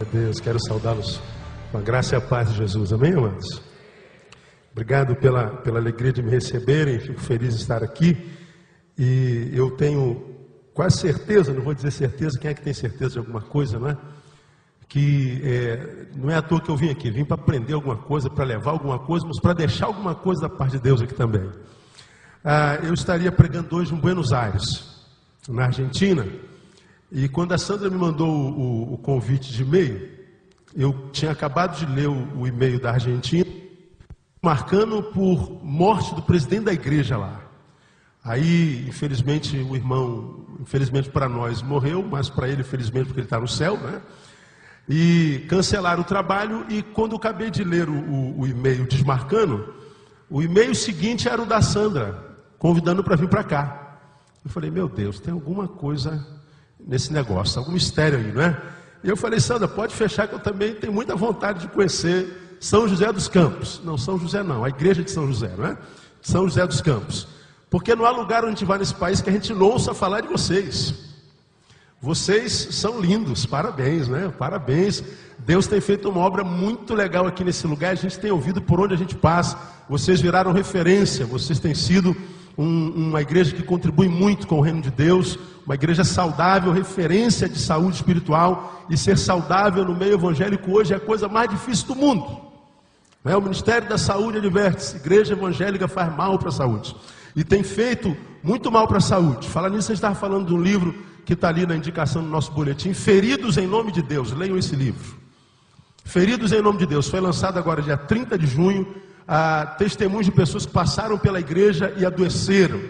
Deus, quero saudá-los com a graça e a paz de Jesus, amém, amados? Obrigado pela alegria de me receberem, fico feliz de estar aqui. E eu tenho quase certeza, não vou dizer certeza, quem é que tem certeza de alguma coisa, não é? Que não é à toa que eu vim aqui, vim para aprender alguma coisa, para levar alguma coisa, mas para deixar alguma coisa da parte de Deus aqui também. Eu estaria pregando hoje em Buenos Aires, na Argentina, e quando a Sandra me mandou o convite de e-mail, eu tinha acabado de ler o e-mail da Argentina, marcando por morte do presidente da igreja lá. Aí, infelizmente, o irmão, infelizmente para nós, morreu, mas para ele, infelizmente, porque ele está no céu, né? E cancelaram o trabalho, e quando eu acabei de ler o e-mail desmarcando, o e-mail seguinte era o da Sandra, convidando para vir para cá. Eu falei, meu Deus, tem alguma coisa nesse negócio, algum mistério aí, não é? E eu falei, Sandra, pode fechar que eu também tenho muita vontade de conhecer São José dos Campos. Não, São José não, a igreja de São José, não é? São José dos Campos. Porque não há lugar onde a gente vai nesse país que a gente não ouça falar de vocês. Vocês são lindos, parabéns, né? Parabéns. Deus tem feito uma obra muito legal aqui nesse lugar. A gente tem ouvido por onde a gente passa. Vocês viraram referência. Vocês têm sido uma igreja que contribui muito com o reino de Deus. Uma igreja saudável, referência de saúde espiritual. E ser saudável no meio evangélico hoje é a coisa mais difícil do mundo. O Ministério da Saúde adverte: igreja evangélica faz mal para a saúde. E tem feito muito mal para a saúde. Falar nisso, a gente estava falando de um livro que está ali na indicação do nosso boletim, Feridos em Nome de Deus. Leiam esse livro. Feridos em Nome de Deus. Foi lançado agora dia 30 de junho. Testemunhos de pessoas que passaram pela igreja e adoeceram.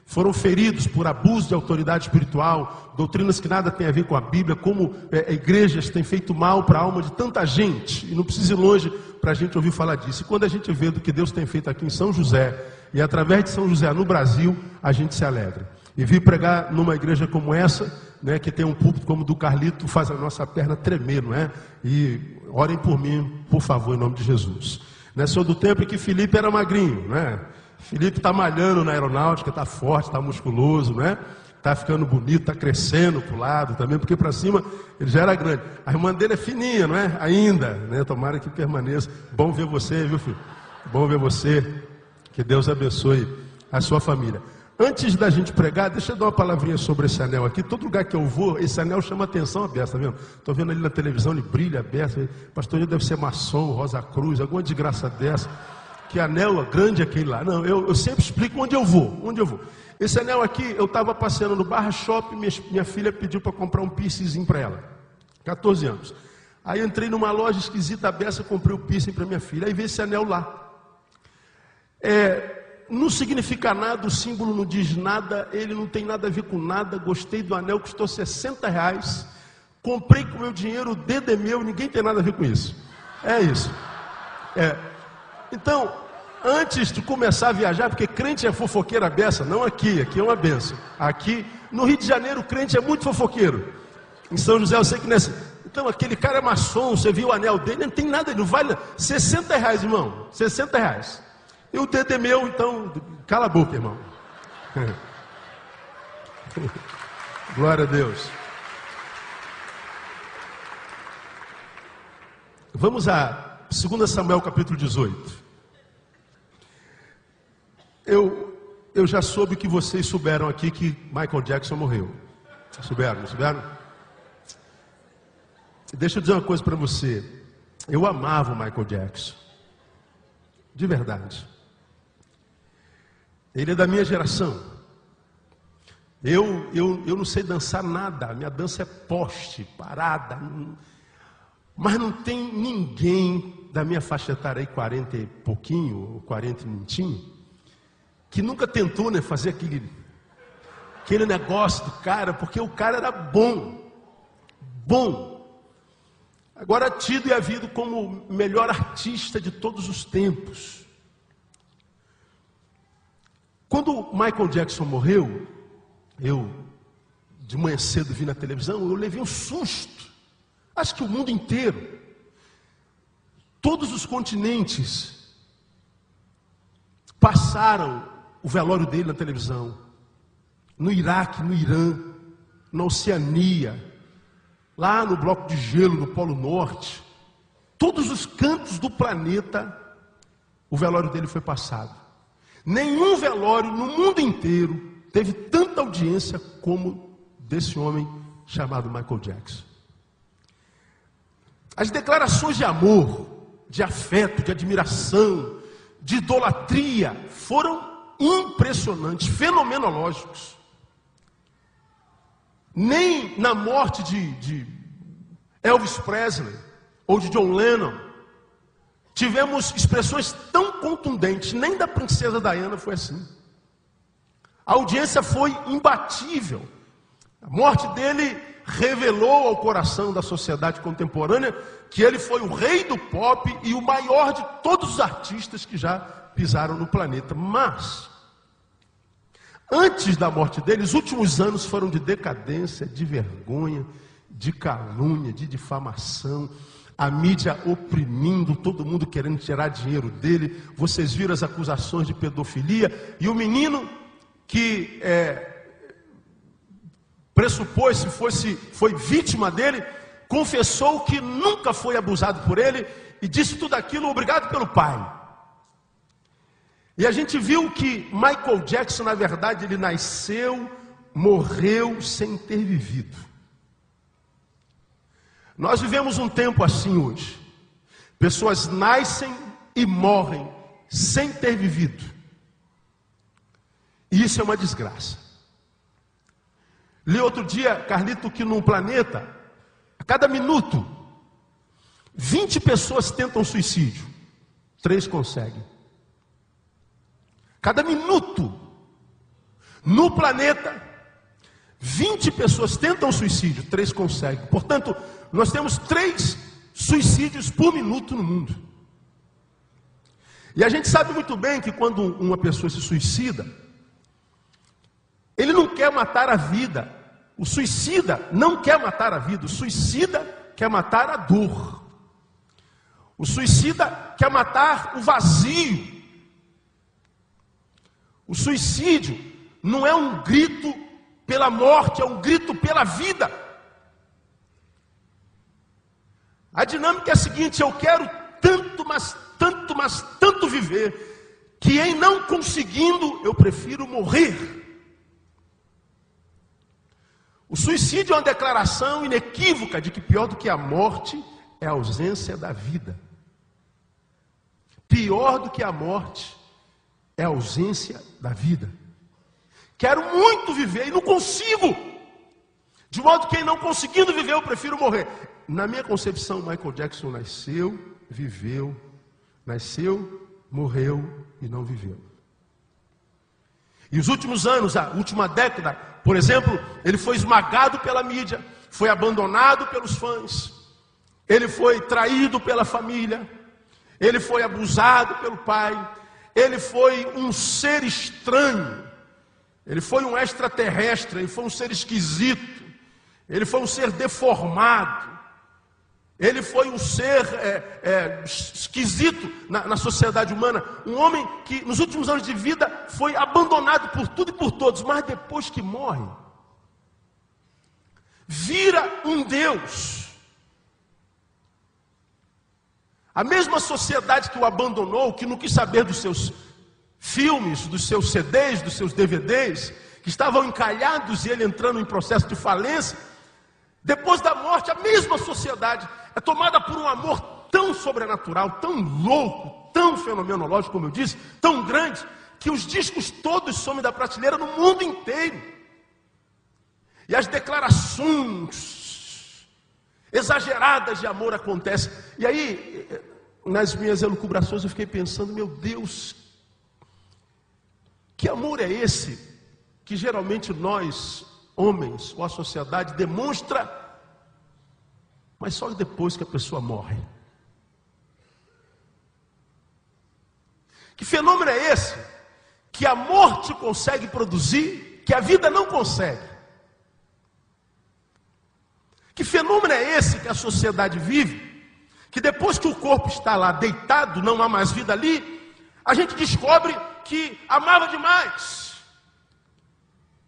Foram feridos por abuso de autoridade espiritual, doutrinas que nada tem a ver com a Bíblia, como igrejas têm feito mal para a alma de tanta gente. E não precisa ir longe para a gente ouvir falar disso. E quando a gente vê do que Deus tem feito aqui em São José, e através de São José no Brasil, a gente se alegra. E vir pregar numa igreja como essa, né, que tem um púlpito como o do Carlito, faz a nossa perna tremer, não é? E orem por mim, por favor, em nome de Jesus. Né, sou do tempo em que Felipe era magrinho, né? Felipe está malhando na aeronáutica, está forte, está musculoso, né? Está ficando bonito, está crescendo para o lado também, porque para cima ele já era grande. A irmã dele é fininha, não é? Ainda, né? Tomara que permaneça. Bom ver você, viu, filho? Bom ver você. Que Deus abençoe a sua família. Antes da gente pregar, deixa eu dar uma palavrinha sobre esse anel aqui. Todo lugar que eu vou, esse anel chama atenção a beça, tá vendo? Estou vendo ali na televisão, ele brilha a beça. Pastor, ele deve ser maçom, Rosa Cruz, alguma desgraça dessa. Que anel grande é aquele lá. Não, eu sempre explico onde eu vou. Esse anel aqui, eu estava passeando no Barra Shopping, minha filha pediu para comprar um piercingzinho para ela. 14 anos. Aí eu entrei numa loja esquisita, a beça, comprei o piercing para minha filha. Aí veio esse anel lá. Não significa nada, o símbolo não diz nada, ele não tem nada a ver com nada. Gostei do anel, custou R$60. Comprei com meu dinheiro, o dedo é meu, ninguém tem nada a ver com isso. É isso. Então, antes de começar a viajar, porque crente é fofoqueira beça, não aqui é uma benção. Aqui, no Rio de Janeiro, o crente é muito fofoqueiro. Em São José, eu sei que nessa. Então, aquele cara é maçom, você viu o anel dele, não tem nada, não vale R$60, irmão. R$60. E o dedo é meu, então, cala a boca, irmão. Glória a Deus. Vamos a 2 Samuel capítulo 18. Eu já soube que vocês souberam aqui que Michael Jackson morreu. Souberam, não souberam? Deixa eu dizer uma coisa para você. Eu amava o Michael Jackson. De verdade. Ele é da minha geração. Eu não sei dançar nada. A minha dança é poste, parada. Mas não tem ninguém da minha faixa etária aí, 40 e pouquinho, 40 e minutinho, que nunca tentou, né, fazer aquele negócio do cara, porque o cara era bom. Agora tido e havido como o melhor artista de todos os tempos. Quando Michael Jackson morreu, eu de manhã cedo vi na televisão, eu levei um susto. Acho que o mundo inteiro, todos os continentes passaram o velório dele na televisão. No Iraque, no Irã, na Oceania, lá no bloco de gelo, no Polo Norte, todos os cantos do planeta, o velório dele foi passado. Nenhum velório no mundo inteiro teve tanta audiência como desse homem chamado Michael Jackson. As declarações de amor, de afeto, de admiração, de idolatria foram impressionantes, fenomenológicos. Nem na morte de Elvis Presley ou de John Lennon tivemos expressões tão contundentes, nem da princesa Diana foi assim. A audiência foi imbatível. A morte dele revelou ao coração da sociedade contemporânea que ele foi o rei do pop e o maior de todos os artistas que já pisaram no planeta. Mas, antes da morte dele, os últimos anos foram de decadência, de vergonha, de calúnia, de difamação. A mídia oprimindo, todo mundo querendo tirar dinheiro dele. Vocês viram as acusações de pedofilia. E o menino que pressupôs foi vítima dele, confessou que nunca foi abusado por ele e disse tudo aquilo obrigado pelo pai. E a gente viu que Michael Jackson, na verdade, ele nasceu, morreu sem ter vivido. Nós vivemos um tempo assim hoje. Pessoas nascem e morrem sem ter vivido. E isso é uma desgraça. Li outro dia, Carlito, que no planeta, a cada minuto, 20 pessoas tentam suicídio. 3 conseguem. Cada minuto, no planeta, 20 pessoas tentam suicídio, 3 conseguem. Portanto, nós temos 3 suicídios por minuto no mundo. E a gente sabe muito bem que quando uma pessoa se suicida, ele não quer matar a vida. O suicida não quer matar a vida. O suicida quer matar a dor. O suicida quer matar o vazio. O suicídio não é um grito pela morte, é um grito pela vida. A dinâmica é a seguinte: eu quero tanto, mas tanto viver, que em não conseguindo, eu prefiro morrer. O suicídio é uma declaração inequívoca de que pior do que a morte é a ausência da vida. Pior do que a morte é a ausência da vida. Quero muito viver e não consigo. De modo que, não conseguindo viver, eu prefiro morrer. Na minha concepção, Michael Jackson nasceu, viveu, nasceu, morreu e não viveu. E os últimos anos, a última década, por exemplo, ele foi esmagado pela mídia, foi abandonado pelos fãs, ele foi traído pela família, ele foi abusado pelo pai, ele foi um ser estranho, ele foi um extraterrestre, ele foi um ser esquisito, ele foi um ser deformado, ele foi um ser esquisito na sociedade humana, um homem que nos últimos anos de vida foi abandonado por tudo e por todos, mas depois que morre, vira um Deus. A mesma sociedade que o abandonou, que não quis saber dos seus filmes, dos seus CDs, dos seus DVDs, que estavam encalhados e ele entrando em processo de falência, depois da morte, a mesma sociedade é tomada por um amor tão sobrenatural, tão louco, tão fenomenológico, como eu disse, tão grande, que os discos todos somem da prateleira no mundo inteiro. E as declarações exageradas de amor acontecem. E aí, nas minhas elucubrações, eu fiquei pensando, meu Deus, que amor é esse que geralmente nós, homens, ou a sociedade demonstra, mas só depois que a pessoa morre? Que fenômeno é esse que a morte consegue produzir, que a vida não consegue? Que fenômeno é esse que a sociedade vive, que depois que o corpo está lá deitado, não há mais vida ali, a gente descobre que amava demais?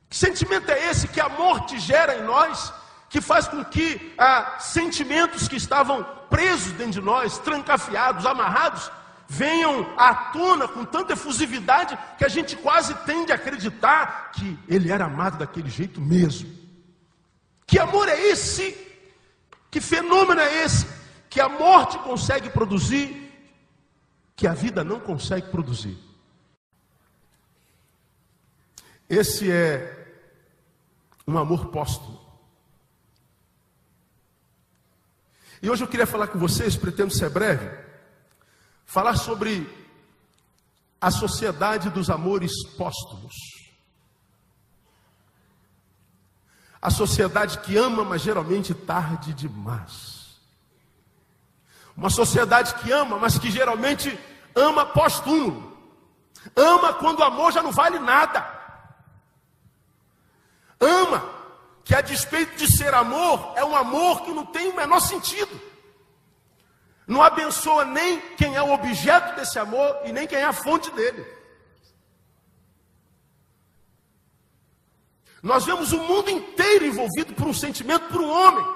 Que sentimento é esse que a morte gera em nós, que faz com que sentimentos que estavam presos dentro de nós, trancafiados, amarrados, venham à tona com tanta efusividade que a gente quase tende a acreditar que ele era amado daquele jeito mesmo. Que amor é esse? Que fenômeno é esse? Que a morte consegue produzir, que a vida não consegue produzir. Esse é um amor póstumo. E hoje eu queria falar com vocês, pretendo ser breve, falar sobre a sociedade dos amores póstumos. A sociedade que ama, mas geralmente tarde demais. Uma sociedade que ama, mas que geralmente ama pós-túmulo. Ama quando o amor já não vale nada. Ama que, a despeito de ser amor, é um amor que não tem o menor sentido. Não abençoa nem quem é o objeto desse amor e nem quem é a fonte dele. Nós vemos o mundo inteiro envolvido por um sentimento, por um homem.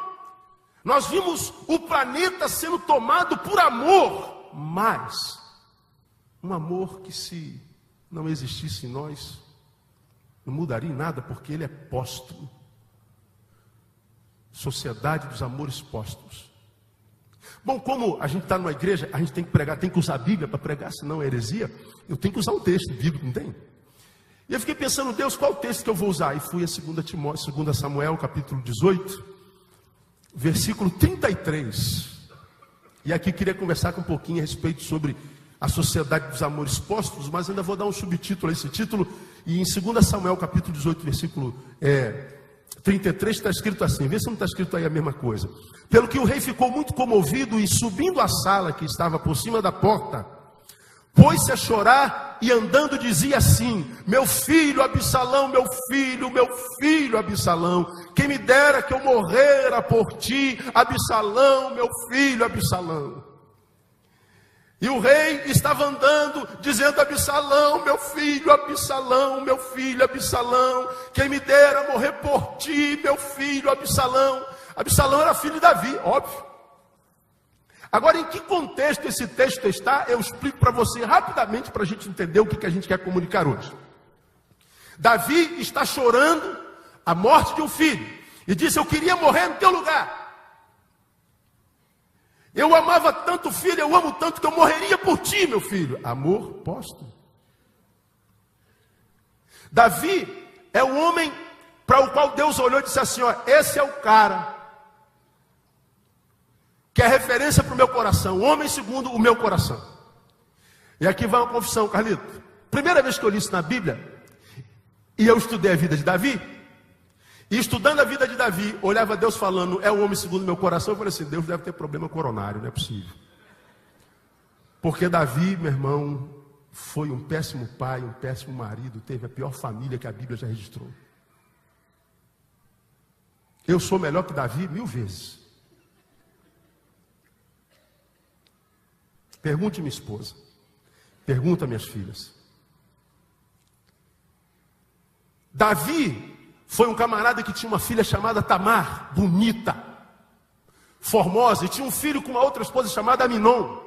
Nós vimos o planeta sendo tomado por amor, mas um amor que, se não existisse em nós, não mudaria em nada, porque ele é póstumo. Sociedade dos amores póstumos. Bom, como a gente está numa igreja, a gente tem que pregar, tem que usar a Bíblia para pregar, senão é heresia. Eu tenho que usar um texto bíblico, não tem? E eu fiquei pensando, Deus, qual o texto que eu vou usar? E fui a 2 Samuel, capítulo 18, versículo 33. E aqui queria conversar com um pouquinho a respeito sobre a sociedade dos amores póstumos, mas ainda vou dar um subtítulo a esse título. E em 2 Samuel, capítulo 18, versículo 33, está escrito assim, vê se não está escrito aí a mesma coisa. Pelo que o rei ficou muito comovido e, subindo à sala que estava por cima da porta, pôs-se a chorar e andando dizia assim: meu filho Absalão, meu filho Absalão, quem me dera que eu morrera por ti, Absalão, meu filho Absalão. E o rei estava andando, dizendo: Absalão, meu filho Absalão, meu filho Absalão, quem me dera morrer por ti, meu filho Absalão. Absalão era filho de Davi, óbvio. Agora, em que contexto esse texto está, eu explico para você rapidamente, para a gente entender o que a gente quer comunicar hoje. Davi está chorando a morte de um filho, e disse: eu queria morrer no teu lugar. Eu amava tanto o filho, eu amo tanto que eu morreria por ti, meu filho. Amor póstumo. Davi é o homem para o qual Deus olhou e disse assim: ó, esse é o cara que é referência para o meu coração, o homem segundo o meu coração. E aqui vai uma confissão, Carlito. Primeira vez que eu li isso na Bíblia, e eu estudei a vida de Davi, e estudando a vida de Davi, olhava Deus falando: é o homem segundo o meu coração. Eu falei assim: Deus deve ter problema coronário, não é possível. Porque Davi, meu irmão, foi um péssimo pai, um péssimo marido, teve a pior família que a Bíblia já registrou. Eu sou melhor que Davi 1000 vezes. Pergunte minha esposa, pergunta minhas filhas. Davi foi um camarada que tinha uma filha chamada Tamar, bonita, formosa, e tinha um filho com uma outra esposa chamada Aminon.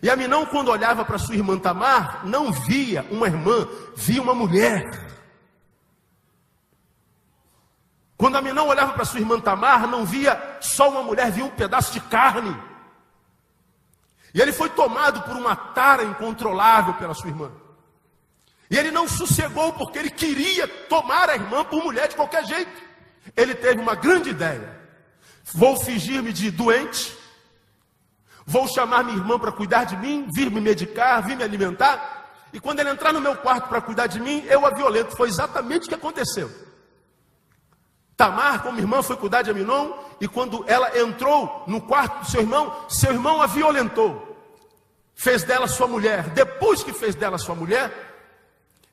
E Aminon, quando olhava para sua irmã Tamar, não via uma irmã, via uma mulher. Quando Aminon olhava para sua irmã Tamar, não via só uma mulher, via um pedaço de carne. E ele foi tomado por uma tara incontrolável pela sua irmã. E ele não sossegou porque ele queria tomar a irmã por mulher de qualquer jeito. Ele teve uma grande ideia: vou fingir-me de doente, vou chamar minha irmã para cuidar de mim, vir me medicar, vir me alimentar, e quando ele entrar no meu quarto para cuidar de mim, eu a violento. Foi exatamente o que aconteceu. Tamar, como irmã, foi cuidar de Aminon, e quando ela entrou no quarto do seu irmão a violentou, fez dela sua mulher. Depois que fez dela sua mulher,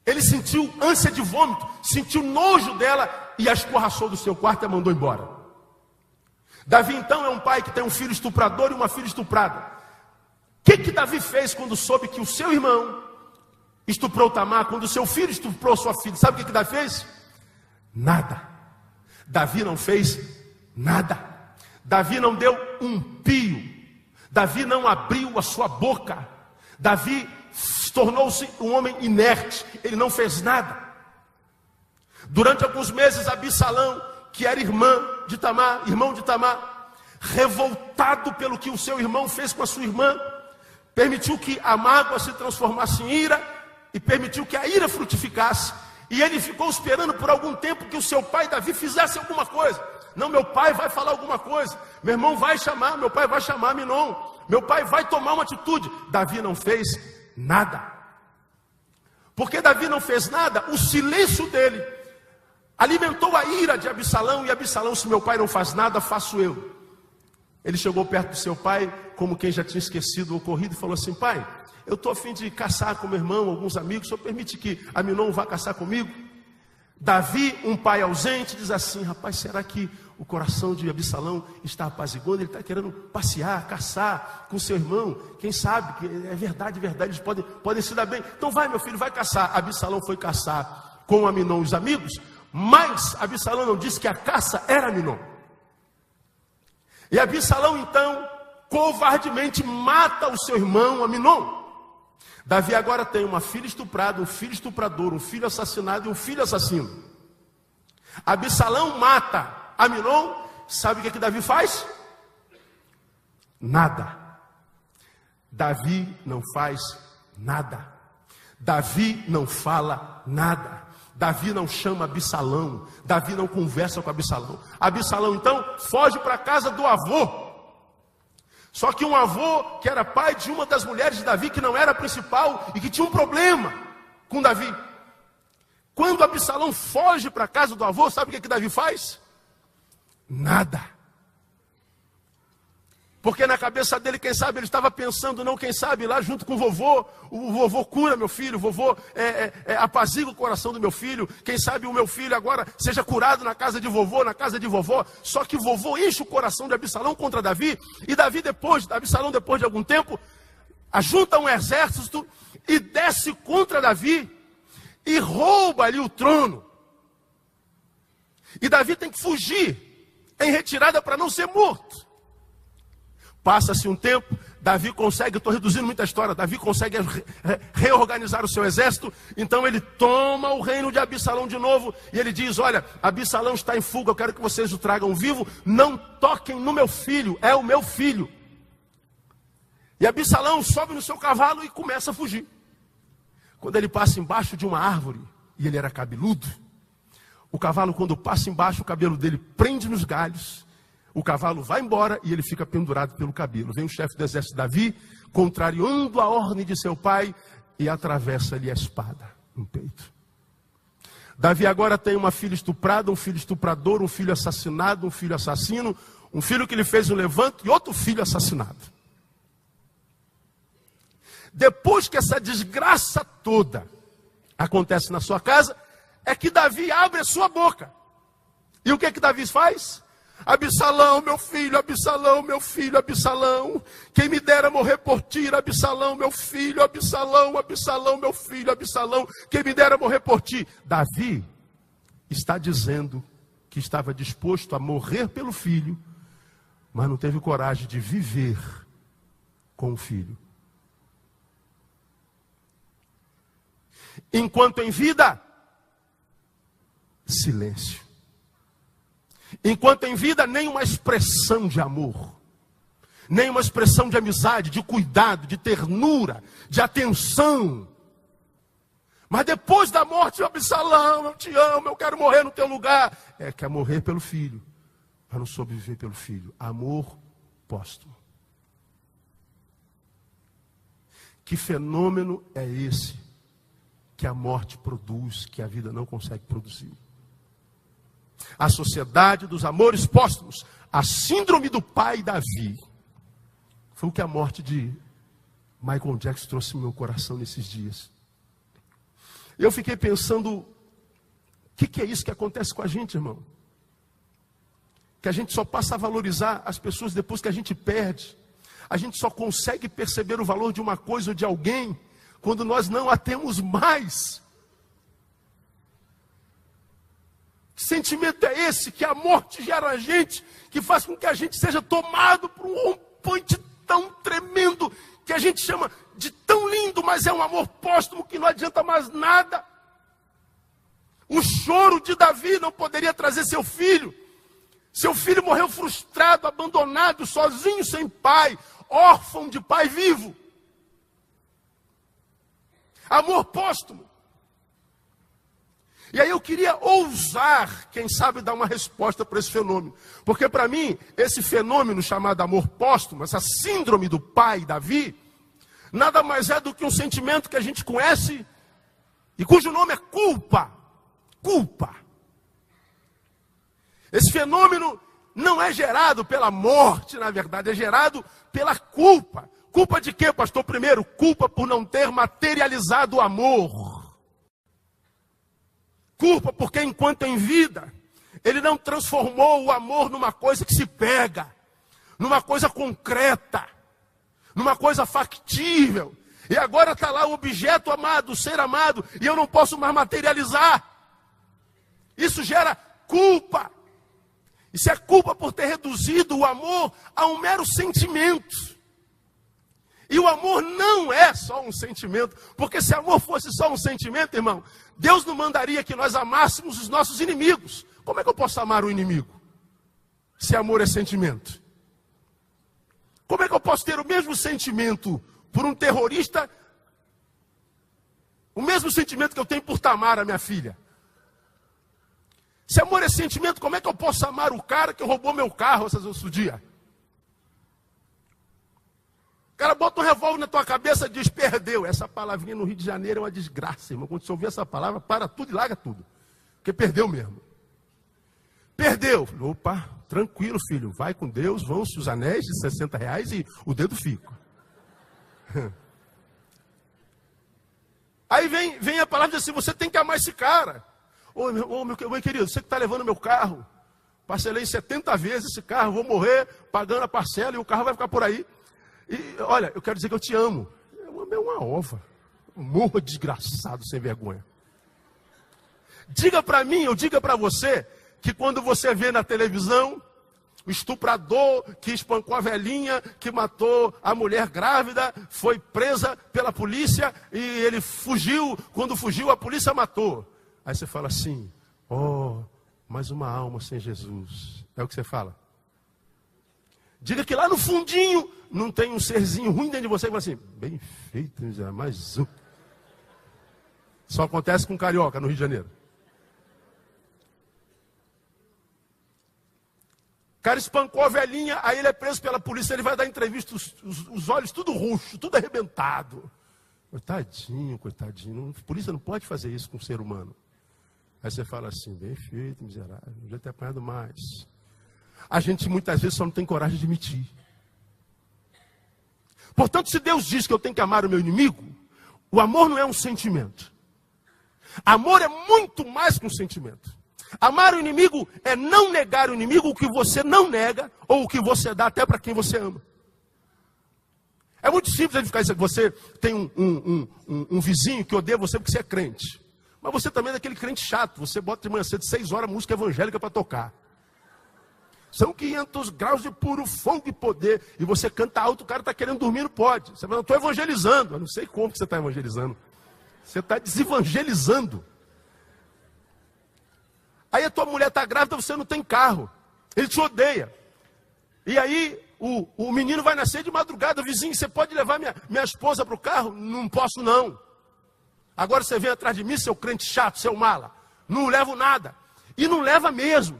ele sentiu ânsia de vômito, sentiu nojo dela e a escorraçou do seu quarto e a mandou embora. Davi então é um pai que tem um filho estuprador e uma filha estuprada. O que Davi fez quando soube que o seu irmão estuprou Tamar, quando o seu filho estuprou sua filha? Sabe o que Davi fez? Nada. Davi não fez nada. Davi não deu um pio. Davi não abriu a sua boca. Davi tornou-se um homem inerte. Ele não fez nada. Durante alguns meses, Absalão, que era irmão de Tamar, revoltado pelo que o seu irmão fez com a sua irmã, permitiu que a mágoa se transformasse em ira e permitiu que a ira frutificasse. E ele ficou esperando por algum tempo que o seu pai Davi fizesse alguma coisa. Não, meu pai vai falar alguma coisa. Meu irmão vai chamar, meu pai vai chamar Amnon. Meu pai vai tomar uma atitude. Davi não fez nada. Porque Davi não fez nada, o silêncio dele alimentou a ira de Absalão. E Absalão, se meu pai não faz nada, faço eu. Ele chegou perto do seu pai, como quem já tinha esquecido o ocorrido, e falou assim: pai, eu estou a fim de caçar com meu irmão, alguns amigos, o senhor permite que Amnon vá caçar comigo? Davi, um pai ausente, diz assim: rapaz, será que o coração de Absalão está apaziguando? Ele está querendo passear, caçar com seu irmão. Quem sabe, que é verdade, eles podem se dar bem. Então vai, meu filho, vai caçar. Absalão foi caçar com Amnon e os amigos, mas Absalão não disse que a caça era Amnon. E Absalão então covardemente mata o seu irmão Amnon. Davi agora tem uma filha estuprada, um filho estuprador, um filho assassinado e um filho assassino. Absalão mata Amnon. Sabe o que Davi faz? Nada. Davi não faz nada. Davi não fala nada. Davi não chama Absalão. Davi não conversa com Absalão. Absalão então foge para a casa do avô. Só que um avô que era pai de uma das mulheres de Davi, que não era a principal e que tinha um problema com Davi. Quando Absalão foge para a casa do avô, sabe o que Davi faz? Nada. Porque na cabeça dele, quem sabe, ele estava pensando, não, quem sabe, lá junto com o vovô cura meu filho, o vovô apazigua o coração do meu filho, quem sabe o meu filho agora seja curado na casa de vovô, na casa de vovó. Só que o vovô enche o coração de Absalão contra Davi, e Absalão depois de algum tempo, ajunta um exército e desce contra Davi, e rouba ali o trono. E Davi tem que fugir em retirada para não ser morto. Passa-se um tempo, Davi consegue, estou reduzindo muita história, Davi consegue reorganizar o seu exército, então ele toma o reino de Absalão de novo, e ele diz: olha, Absalão está em fuga, eu quero que vocês o tragam vivo, não toquem no meu filho, é o meu filho. E Absalão sobe no seu cavalo e começa a fugir. Quando ele passa embaixo de uma árvore, e ele era cabeludo, o cavalo, quando passa embaixo, o cabelo dele prende nos galhos. O cavalo vai embora e ele fica pendurado pelo cabelo. Vem o chefe do exército Davi, contrariando a ordem de seu pai, e atravessa-lhe a espada no peito. Davi agora tem uma filha estuprada, um filho estuprador, um filho assassinado, um filho assassino, um filho que lhe fez um levanto e outro filho assassinado. Depois que essa desgraça toda acontece na sua casa, é que Davi abre a sua boca. E o que Davi faz? Absalão, meu filho, Absalão, meu filho, Absalão, quem me dera morrer por ti, Absalão, meu filho, Absalão, Absalão, meu filho, Absalão, quem me dera morrer por ti. Davi está dizendo que estava disposto a morrer pelo filho, mas não teve coragem de viver com o filho. Enquanto em vida, silêncio. Enquanto em vida, nem uma expressão de amor, nem uma expressão de amizade, de cuidado, de ternura, de atenção. Mas depois da morte de Absalão, eu te amo, eu quero morrer no teu lugar. Quer morrer pelo filho, mas não soube viver pelo filho. Amor póstumo. Que fenômeno é esse que a morte produz, que a vida não consegue produzir? A sociedade dos amores póstumos, a síndrome do pai Davi. Foi o que a morte de Michael Jackson trouxe no meu coração nesses dias. Eu fiquei pensando, o que é isso que acontece com a gente, irmão? Que a gente só passa a valorizar as pessoas depois que a gente perde. A gente só consegue perceber o valor de uma coisa ou de alguém quando nós não a temos mais. Que sentimento é esse que a morte gera a gente, que faz com que a gente seja tomado por um rompante tão tremendo, que a gente chama de tão lindo, mas é um amor póstumo que não adianta mais nada. O choro de Davi não poderia trazer seu filho. Seu filho morreu frustrado, abandonado, sozinho, sem pai, órfão de pai vivo. Amor póstumo. E aí eu queria ousar, quem sabe, dar uma resposta para esse fenômeno. Porque para mim, esse fenômeno chamado amor póstumo, essa síndrome do pai Davi, nada mais é do que um sentimento que a gente conhece e cujo nome é culpa. Culpa. Esse fenômeno não é gerado pela morte, na verdade, é gerado pela culpa. Culpa de quê, pastor? Primeiro, culpa por não ter materializado o amor. Culpa porque enquanto em vida, ele não transformou o amor numa coisa que se pega, numa coisa concreta, numa coisa factível. E agora está lá o objeto amado, o ser amado, e eu não posso mais materializar. Isso gera culpa. Isso é culpa por ter reduzido o amor a um mero sentimento. E o amor não é só um sentimento, porque se amor fosse só um sentimento, irmão, Deus não mandaria que nós amássemos os nossos inimigos. Como é que eu posso amar o inimigo, se amor é sentimento? Como é que eu posso ter o mesmo sentimento por um terrorista, o mesmo sentimento que eu tenho por Tamara, minha filha? Se amor é sentimento, como é que eu posso amar o cara que roubou meu carro esse outro dia? O cara bota um revólver na tua cabeça e diz, perdeu. Essa palavrinha no Rio de Janeiro é uma desgraça, irmão. Quando você ouvir essa palavra, para tudo e larga tudo. Porque perdeu mesmo. Perdeu. Opa, tranquilo, filho. Vai com Deus, vão-se os anéis de R$60 e o dedo fica. Aí vem a palavra assim, você tem que amar esse cara. Meu querido, você que está levando meu carro, parcelei 70 vezes esse carro, vou morrer pagando a parcela e o carro vai ficar por aí. E olha, eu quero dizer que eu te amo. É uma ova. Morra desgraçado, sem vergonha. Diga para mim, eu diga para você, que quando você vê na televisão o estuprador que espancou a velhinha, que matou a mulher grávida, foi presa pela polícia e ele fugiu. Quando fugiu, a polícia matou. Aí você fala assim, mais uma alma sem Jesus. É o que você fala. Diga que lá no fundinho não tem um serzinho ruim dentro de você e fala assim, bem feito, mais um. Só acontece com carioca no Rio de Janeiro. O cara espancou a velhinha, aí ele é preso pela polícia, ele vai dar entrevista, os olhos tudo roxo, tudo arrebentado. Coitadinho. A polícia não pode fazer isso com um ser humano. Aí você fala assim, bem feito, miserável, não devia ter apanhado mais. A gente muitas vezes só não tem coragem de admitir. Portanto, se Deus diz que eu tenho que amar o meu inimigo, o amor não é um sentimento. Amor é muito mais que um sentimento. Amar o inimigo é não negar o inimigo o que você não nega, ou o que você dá até para quem você ama. É muito simples ele ficar dizendo que você tem um vizinho que odeia você porque você é crente. Mas você também é daquele crente chato. Você bota de manhã cedo, 6 horas, música evangélica para tocar. São 500 graus de puro fogo e poder. E você canta alto, o cara está querendo dormir, não pode. Você fala, eu estou evangelizando. Eu não sei como que você está evangelizando. Você está desevangelizando. Aí a tua mulher está grávida, você não tem carro. Ele te odeia. E aí o menino vai nascer de madrugada. Vizinho, você pode levar minha esposa para o carro? Não posso não. Agora você vem atrás de mim, seu crente chato, seu mala. Não levo nada. E não leva mesmo.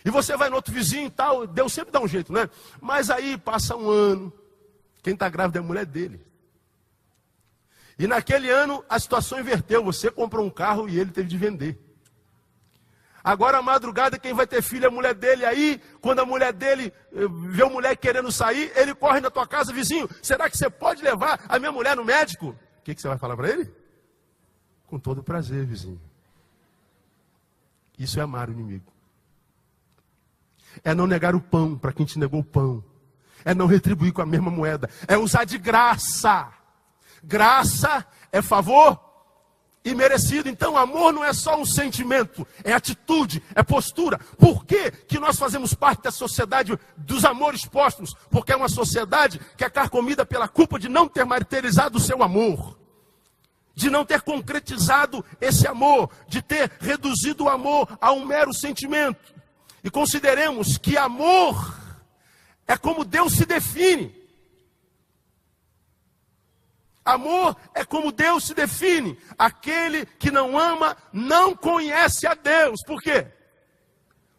E você vai no outro vizinho e tal, Deus sempre dá um jeito, né? Mas aí passa um ano, quem está grávida é a mulher dele. E naquele ano a situação inverteu, você comprou um carro e ele teve de vender. Agora à madrugada quem vai ter filho é a mulher dele. Aí quando a mulher dele vê o moleque querendo sair, ele corre na tua casa, vizinho, será que você pode levar a minha mulher no médico? O que você vai falar para ele? Com todo prazer, vizinho. Isso é amar o inimigo. É não negar o pão para quem te negou o pão. É não retribuir com a mesma moeda. É usar de graça. Graça é favor imerecido. Então, amor não é só um sentimento, é atitude, é postura. Por que que nós fazemos parte da sociedade dos amores póstumos? Porque é uma sociedade que é carcomida pela culpa de não ter materializado o seu amor, de não ter concretizado esse amor, de ter reduzido o amor a um mero sentimento. E consideremos que amor é como Deus se define. Amor é como Deus se define. Aquele que não ama não conhece a Deus. Por quê?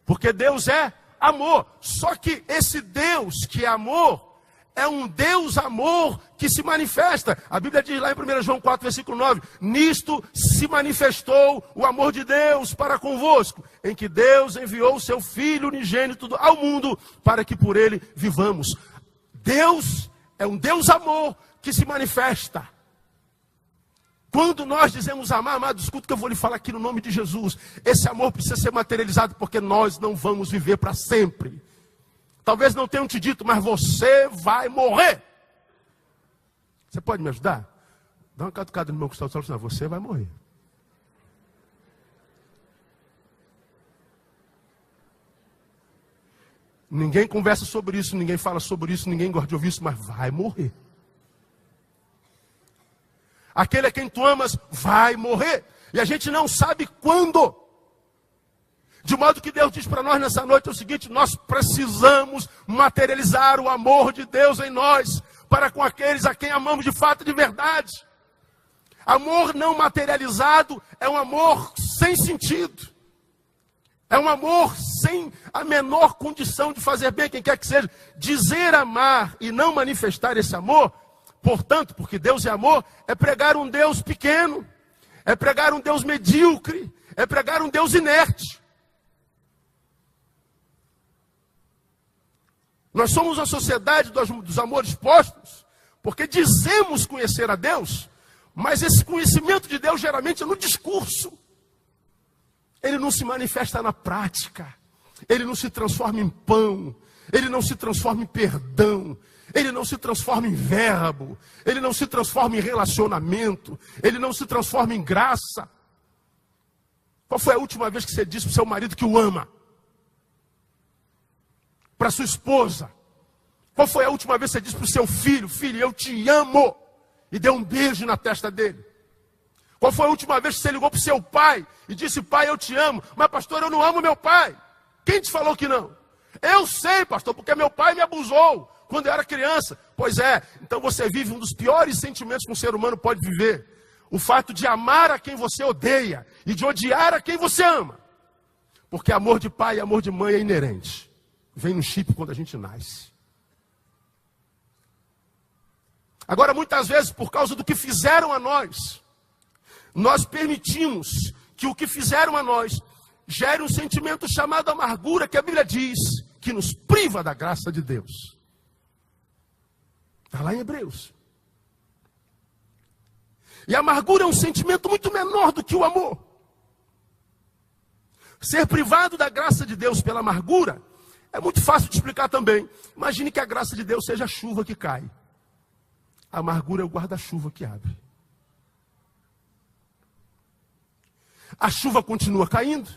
Porque Deus é amor. Só que esse Deus que é amor é um Deus amor que se manifesta. A Bíblia diz lá em 1 João 4, versículo 9: nisto se manifestou o amor de Deus para convosco, em que Deus enviou o seu Filho unigênito ao mundo, para que por ele vivamos. Deus é um Deus amor que se manifesta. Quando nós dizemos amar, amado, escuta que eu vou lhe falar aqui no nome de Jesus. Esse amor precisa ser materializado, porque nós não vamos viver para sempre. Talvez não tenham te dito, mas você vai morrer. Você pode me ajudar? Dá uma catucada no meu costado e fala assim: você vai morrer. Ninguém conversa sobre isso, ninguém fala sobre isso, ninguém gosta de ouvir isso, mas vai morrer. Aquele a quem tu amas vai morrer. E a gente não sabe quando. De modo que Deus diz para nós nessa noite o seguinte: nós precisamos materializar o amor de Deus em nós, para com aqueles a quem amamos de fato e de verdade. Amor não materializado é um amor sem sentido. É um amor sem a menor condição de fazer bem a quem quer que seja. Dizer amar e não manifestar esse amor, portanto, porque Deus é amor, é pregar um Deus pequeno, é pregar um Deus medíocre, é pregar um Deus inerte. Nós somos a sociedade dos amores póstumos, porque dizemos conhecer a Deus, mas esse conhecimento de Deus geralmente é no discurso. Ele não se manifesta na prática. Ele não se transforma em pão. Ele não se transforma em perdão. Ele não se transforma em verbo. Ele não se transforma em relacionamento. Ele não se transforma em graça. Qual foi a última vez que você disse para o seu marido que o ama? Para sua esposa? Qual foi a última vez que você disse para o seu filho: filho, eu te amo, e deu um beijo na testa dele? Qual foi a última vez que você ligou para o seu pai e disse: pai, eu te amo? Mas pastor, eu não amo meu pai. Quem te falou que não? Eu sei, pastor, porque meu pai me abusou quando eu era criança. Pois é, então você vive um dos piores sentimentos que um ser humano pode viver: o fato de amar a quem você odeia e de odiar a quem você ama. Porque amor de pai e amor de mãe é inerente. Vem no chip quando a gente nasce. Agora, muitas vezes, por causa do que fizeram a nós, nós permitimos que o que fizeram a nós gere um sentimento chamado amargura, que a Bíblia diz que nos priva da graça de Deus. Está lá em Hebreus. E a amargura é um sentimento muito menor do que o amor. Ser privado da graça de Deus pela amargura é muito fácil de explicar também. Imagine que a graça de Deus seja a chuva que cai. A amargura é o guarda-chuva que abre. A chuva continua caindo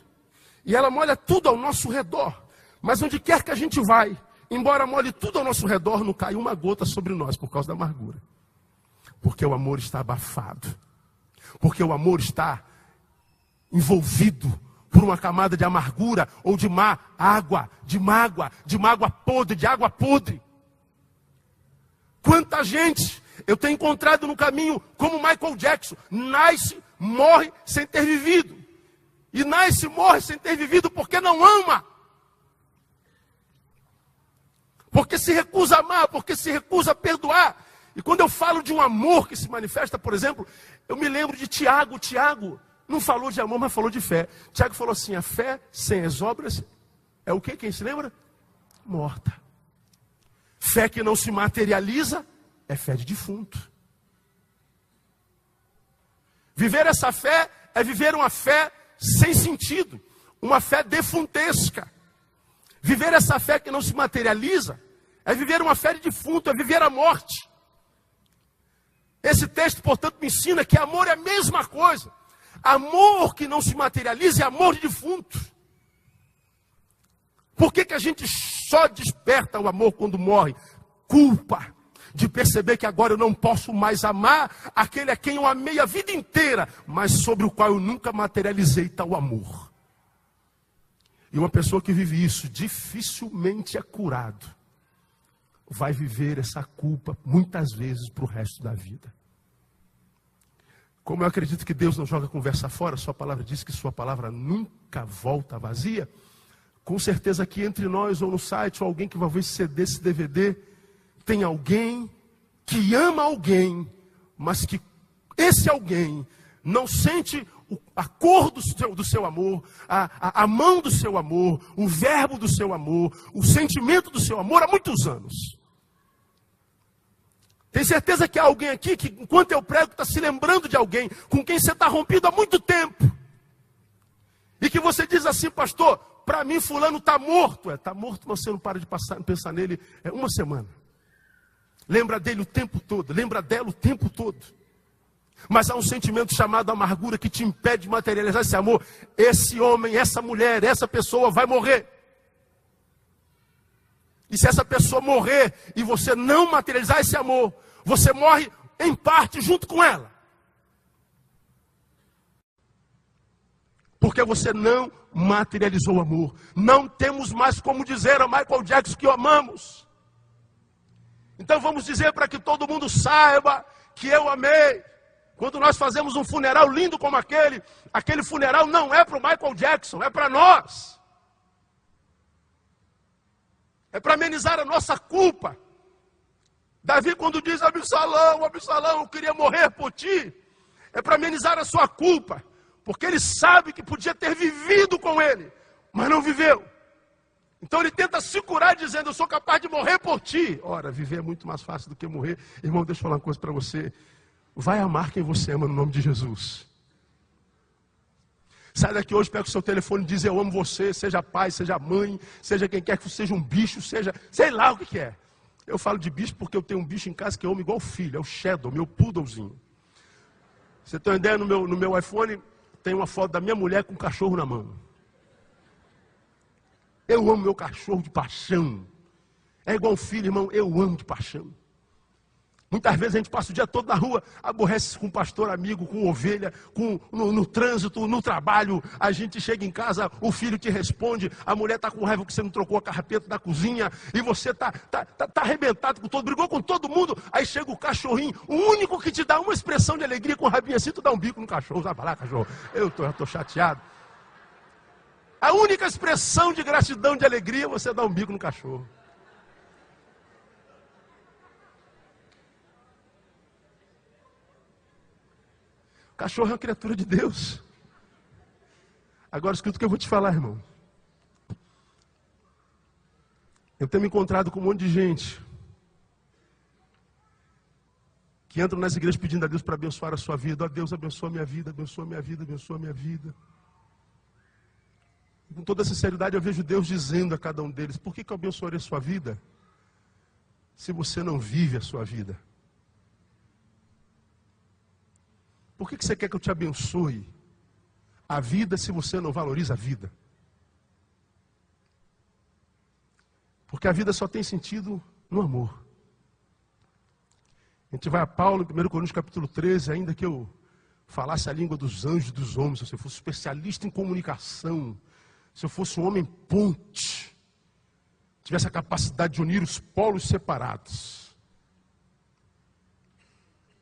e ela molha tudo ao nosso redor. Mas onde quer que a gente vai, embora molhe tudo ao nosso redor, não cai uma gota sobre nós por causa da amargura. Porque o amor está abafado. Porque o amor está envolvido por uma camada de amargura ou de má água, de mágoa podre, de água podre. Quanta gente eu tenho encontrado no caminho como Michael Jackson, nasce, morre sem ter vivido. E nasce, morre sem ter vivido porque não ama. Porque se recusa a amar, porque se recusa a perdoar. E quando eu falo de um amor que se manifesta, por exemplo, eu me lembro de Tiago. Tiago não falou de amor, mas falou de fé. Tiago falou assim: a fé sem as obras é o quê? Quem se lembra? Morta. Fé que não se materializa é fé de defunto. Viver essa fé é viver uma fé sem sentido, uma fé defuntesca. Viver essa fé que não se materializa é viver uma fé de defunto, é viver a morte. Esse texto, portanto, me ensina que amor é a mesma coisa. Amor que não se materializa é amor de defunto. Por que a gente só desperta o amor quando morre? Culpa de perceber que agora eu não posso mais amar aquele a quem eu amei a vida inteira, mas sobre o qual eu nunca materializei tal amor. E uma pessoa que vive isso dificilmente é curado. Vai viver essa culpa muitas vezes para o resto da vida. Como eu acredito que Deus não joga conversa fora, sua palavra diz que sua palavra nunca volta vazia. Com certeza aqui entre nós ou no site, ou alguém que vai ver esse CD, esse DVD, tem alguém que ama alguém, mas que esse alguém não sente a cor do seu amor, a mão do seu amor, o verbo do seu amor, o sentimento do seu amor há muitos anos. Tem certeza que há alguém aqui que, enquanto eu prego, está se lembrando de alguém com quem você está rompido há muito tempo. E que você diz assim, pastor, para mim fulano está morto. Está morto, mas você não para de pensar nele uma semana. Lembra dele o tempo todo, lembra dela o tempo todo. Mas há um sentimento chamado amargura que te impede de materializar esse amor. Esse homem, essa mulher, essa pessoa vai morrer. E se essa pessoa morrer e você não materializar esse amor, você morre em parte junto com ela. Porque você não materializou o amor. Não temos mais como dizer a Michael Jackson que o amamos. Então vamos dizer para que todo mundo saiba que eu amei. Quando nós fazemos um funeral lindo como aquele funeral não é para o Michael Jackson, é para nós. É para amenizar a nossa culpa. Davi quando diz, Absalão, eu queria morrer por ti. É para amenizar a sua culpa. Porque ele sabe que podia ter vivido com ele, mas não viveu. Então ele tenta se curar dizendo, eu sou capaz de morrer por ti. Ora, viver é muito mais fácil do que morrer. Irmão, deixa eu falar uma coisa para você. Vai amar quem você ama no nome de Jesus. Sai daqui hoje, pega o seu telefone e diz, eu amo você, seja pai, seja mãe, seja quem quer que seja um bicho, seja, sei lá o que é. Eu falo de bicho porque eu tenho um bicho em casa que eu amo igual filho, é o Shadow, meu poodlezinho. Você tem uma ideia, no meu iPhone tem uma foto da minha mulher com um cachorro na mão. Eu amo meu cachorro de paixão. É igual um filho, irmão, eu amo de paixão. Muitas vezes a gente passa o dia todo na rua, aborrece com um pastor amigo, com ovelha, no trânsito, no trabalho. A gente chega em casa, o filho te responde, a mulher está com raiva que você não trocou a carpeta da cozinha, e você está arrebentado com todo, brigou com todo mundo. Aí chega o cachorrinho, o único que te dá uma expressão de alegria com o rabinho assim, tu dá um bico no cachorro, vai lá, cachorro, eu estou chateado. A única expressão de gratidão, de alegria, você dá um bico no cachorro. Cachorro é uma criatura de Deus. Agora escuta o que eu vou te falar, irmão. Eu tenho me encontrado com um monte de gente que entra nas igrejas pedindo a Deus para abençoar a sua vida. Ó, Deus abençoa a minha vida, abençoa a minha vida, abençoa a minha vida. E com toda sinceridade eu vejo Deus dizendo a cada um deles, por que eu abençoarei a sua vida se você não vive a sua vida? Por que você quer que eu te abençoe a vida se você não valoriza a vida? Porque a vida só tem sentido no amor. A gente vai a Paulo, em 1 Coríntios capítulo 13, ainda que eu falasse a língua dos anjos e dos homens, se eu fosse especialista em comunicação, se eu fosse um homem ponte, tivesse a capacidade de unir os polos separados.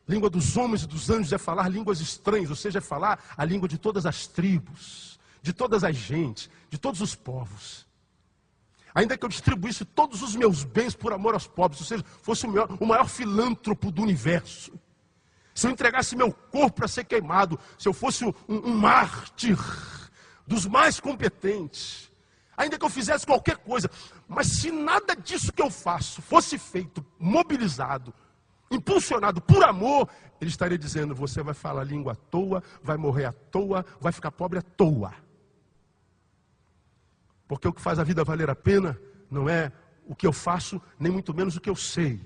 Língua dos homens e dos anjos é falar línguas estranhas, ou seja, é falar a língua de todas as tribos, de todas as gentes, de todos os povos. Ainda que eu distribuísse todos os meus bens por amor aos pobres, ou seja, fosse o maior filântropo do universo. Se eu entregasse meu corpo para ser queimado, se eu fosse um mártir dos mais competentes, ainda que eu fizesse qualquer coisa, mas se nada disso que eu faço fosse feito, mobilizado, impulsionado por amor, ele estaria dizendo, você vai falar língua à toa, vai morrer à toa, vai ficar pobre à toa. Porque o que faz a vida valer a pena não é o que eu faço, nem muito menos o que eu sei,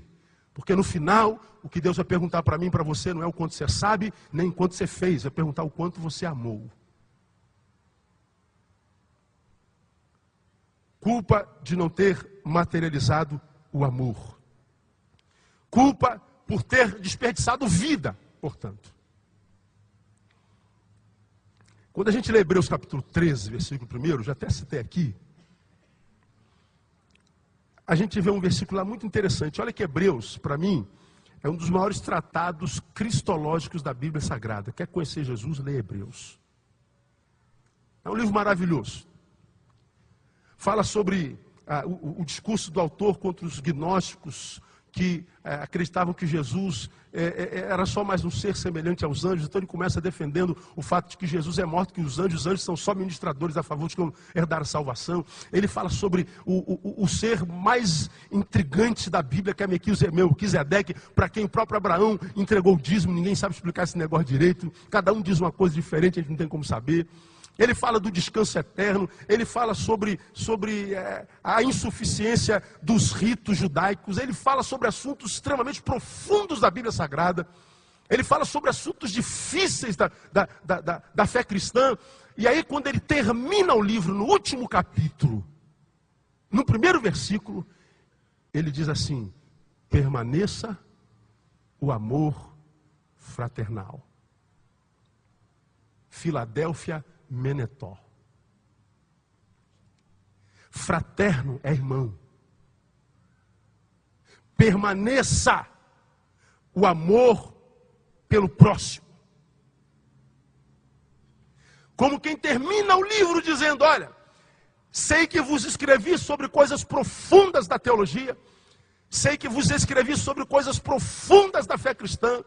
Porque no final, o que Deus vai perguntar para mim e para você não é o quanto você sabe, nem o quanto você fez, vai perguntar o quanto você amou. Culpa de não ter materializado o amor. Culpa por ter desperdiçado vida, portanto. Quando a gente lê Hebreus capítulo 13, versículo 1, já até citei aqui, a gente vê um versículo lá muito interessante. Olha que Hebreus, para mim, é um dos maiores tratados cristológicos da Bíblia Sagrada. Quer conhecer Jesus? Lê Hebreus. É um livro maravilhoso. Fala sobre o discurso do autor contra os gnósticos que acreditavam que Jesus era só mais um ser semelhante aos anjos. Então ele começa defendendo o fato de que Jesus é morto, que os anjos são só ministradores a favor de herdar a salvação. Ele fala sobre o ser mais intrigante da Bíblia, que é Melquisedeque, para quem o próprio Abraão entregou o dízimo. Ninguém sabe explicar esse negócio direito. Cada um diz uma coisa diferente, a gente não tem como saber. Ele fala do descanso eterno, ele fala sobre a insuficiência dos ritos judaicos, ele fala sobre assuntos extremamente profundos da Bíblia Sagrada, ele fala sobre assuntos difíceis da fé cristã, e aí quando ele termina o livro, no último capítulo, no primeiro versículo, ele diz assim: permaneça o amor fraternal. Filadélfia Menetó. Fraterno é irmão. Permaneça o amor pelo próximo. Como quem termina o livro dizendo: olha, sei que vos escrevi sobre coisas profundas da teologia, sei que vos escrevi sobre coisas profundas da fé cristã,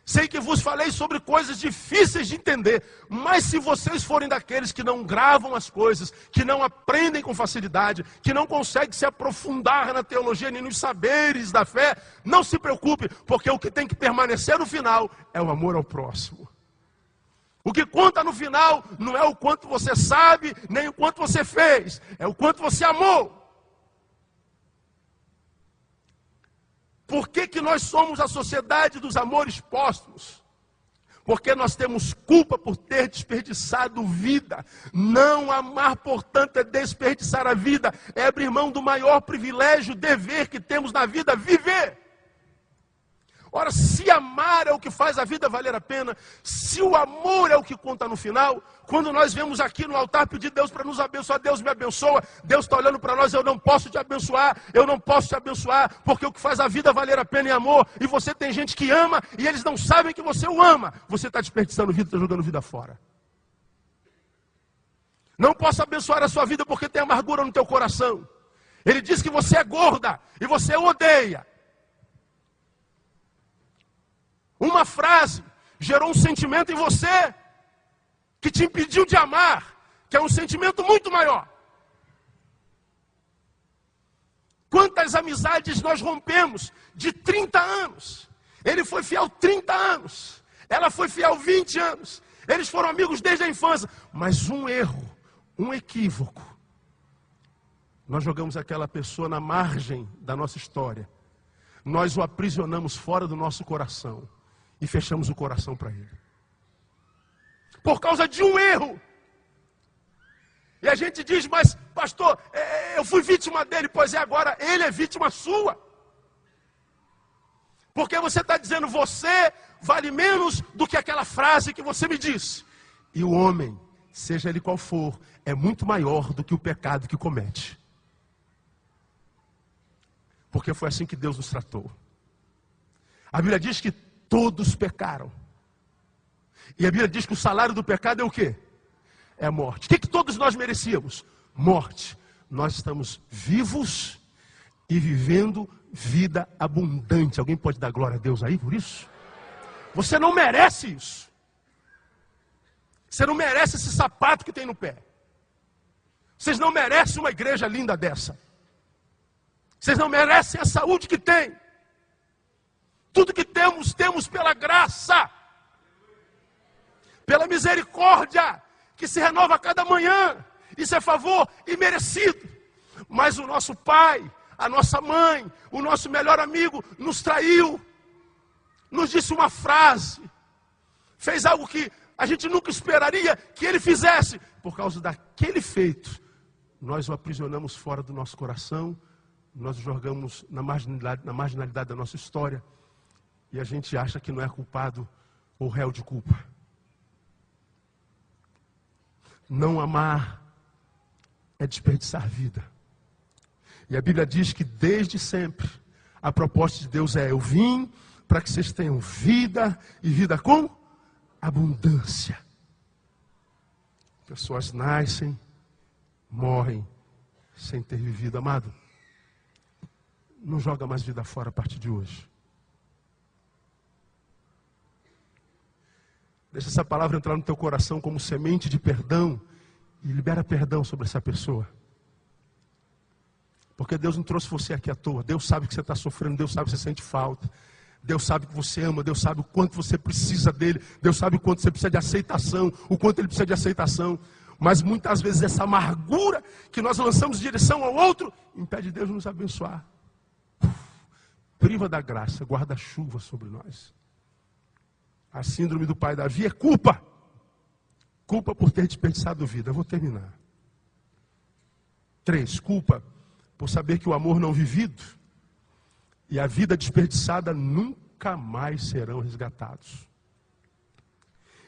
sei que vos falei sobre coisas difíceis de entender, mas se vocês forem daqueles que não gravam as coisas, que não aprendem com facilidade, que não conseguem se aprofundar na teologia nem nos saberes da fé, não se preocupe, porque o que tem que permanecer no final é o amor ao próximo. O que conta no final não é o quanto você sabe, nem o quanto você fez, é o quanto você amou. Por que nós somos a sociedade dos amores póstumos? Porque nós temos culpa por ter desperdiçado vida. Não amar, portanto, é desperdiçar a vida. É abrir mão do maior privilégio, dever que temos na vida, viver. Ora, se amar é o que faz a vida valer a pena, se o amor é o que conta no final, quando nós vemos aqui no altar pedir Deus para nos abençoar, Deus me abençoa, Deus está olhando para nós: eu não posso te abençoar, eu não posso te abençoar, porque o que faz a vida valer a pena é amor. E você tem gente que ama e eles não sabem que você o ama. Você está desperdiçando vida, está jogando vida fora. Não posso abençoar a sua vida porque tem amargura no teu coração. Ele diz que você é gorda e você o odeia. Uma frase gerou um sentimento em você que te impediu de amar, que é um sentimento muito maior. Quantas amizades nós rompemos de 30 anos? Ele foi fiel 30 anos, ela foi fiel 20 anos, eles foram amigos desde a infância, mas um erro, um equívoco, nós jogamos aquela pessoa na margem da nossa história, nós o aprisionamos fora do nosso coração e fechamos o coração para ele. Por causa de um erro. E a gente diz: mas pastor, eu fui vítima dele. Pois é, agora ele é vítima sua. Porque você está dizendo: você vale menos do que aquela frase que você me disse. E o homem, seja ele qual for, é muito maior do que o pecado que comete. Porque foi assim que Deus nos tratou. A Bíblia diz que todos pecaram. E a Bíblia diz que o salário do pecado é o quê? É a morte. O que todos nós merecíamos? Morte. Nós estamos vivos e vivendo vida abundante. Alguém pode dar glória a Deus aí por isso? Você não merece isso. Você não merece esse sapato que tem no pé. Vocês não merecem uma igreja linda dessa. Vocês não merecem a saúde que tem. Tudo que temos, temos pela graça, pela misericórdia, que se renova a cada manhã. Isso é favor imerecido. Mas o nosso Pai, a nossa mãe, o nosso melhor amigo nos traiu, nos disse uma frase, fez algo que a gente nunca esperaria que ele fizesse. Por causa daquele feito, nós o aprisionamos fora do nosso coração, nós o jogamos na marginalidade da nossa história, e a gente acha que não é culpado ou réu de culpa. Não amar é desperdiçar vida. E a Bíblia diz que desde sempre a proposta de Deus é: eu vim para que vocês tenham vida e vida com abundância. Pessoas nascem, morrem sem ter vivido. Amado, não joga mais vida fora a partir de hoje. Deixa essa palavra entrar no teu coração como semente de perdão e libera perdão sobre essa pessoa. Porque Deus não trouxe você aqui à toa. Deus sabe que você está sofrendo, Deus sabe que você sente falta. Deus sabe que você ama, Deus sabe o quanto você precisa dele. Deus sabe o quanto você precisa de aceitação, o quanto ele precisa de aceitação. Mas muitas vezes essa amargura que nós lançamos em direção ao outro impede Deus de nos abençoar. Priva da graça, guarda-chuva sobre nós. A síndrome do pai Davi é culpa. Culpa por ter desperdiçado vida. Eu vou terminar. 3, culpa por saber que o amor não vivido e a vida desperdiçada nunca mais serão resgatados.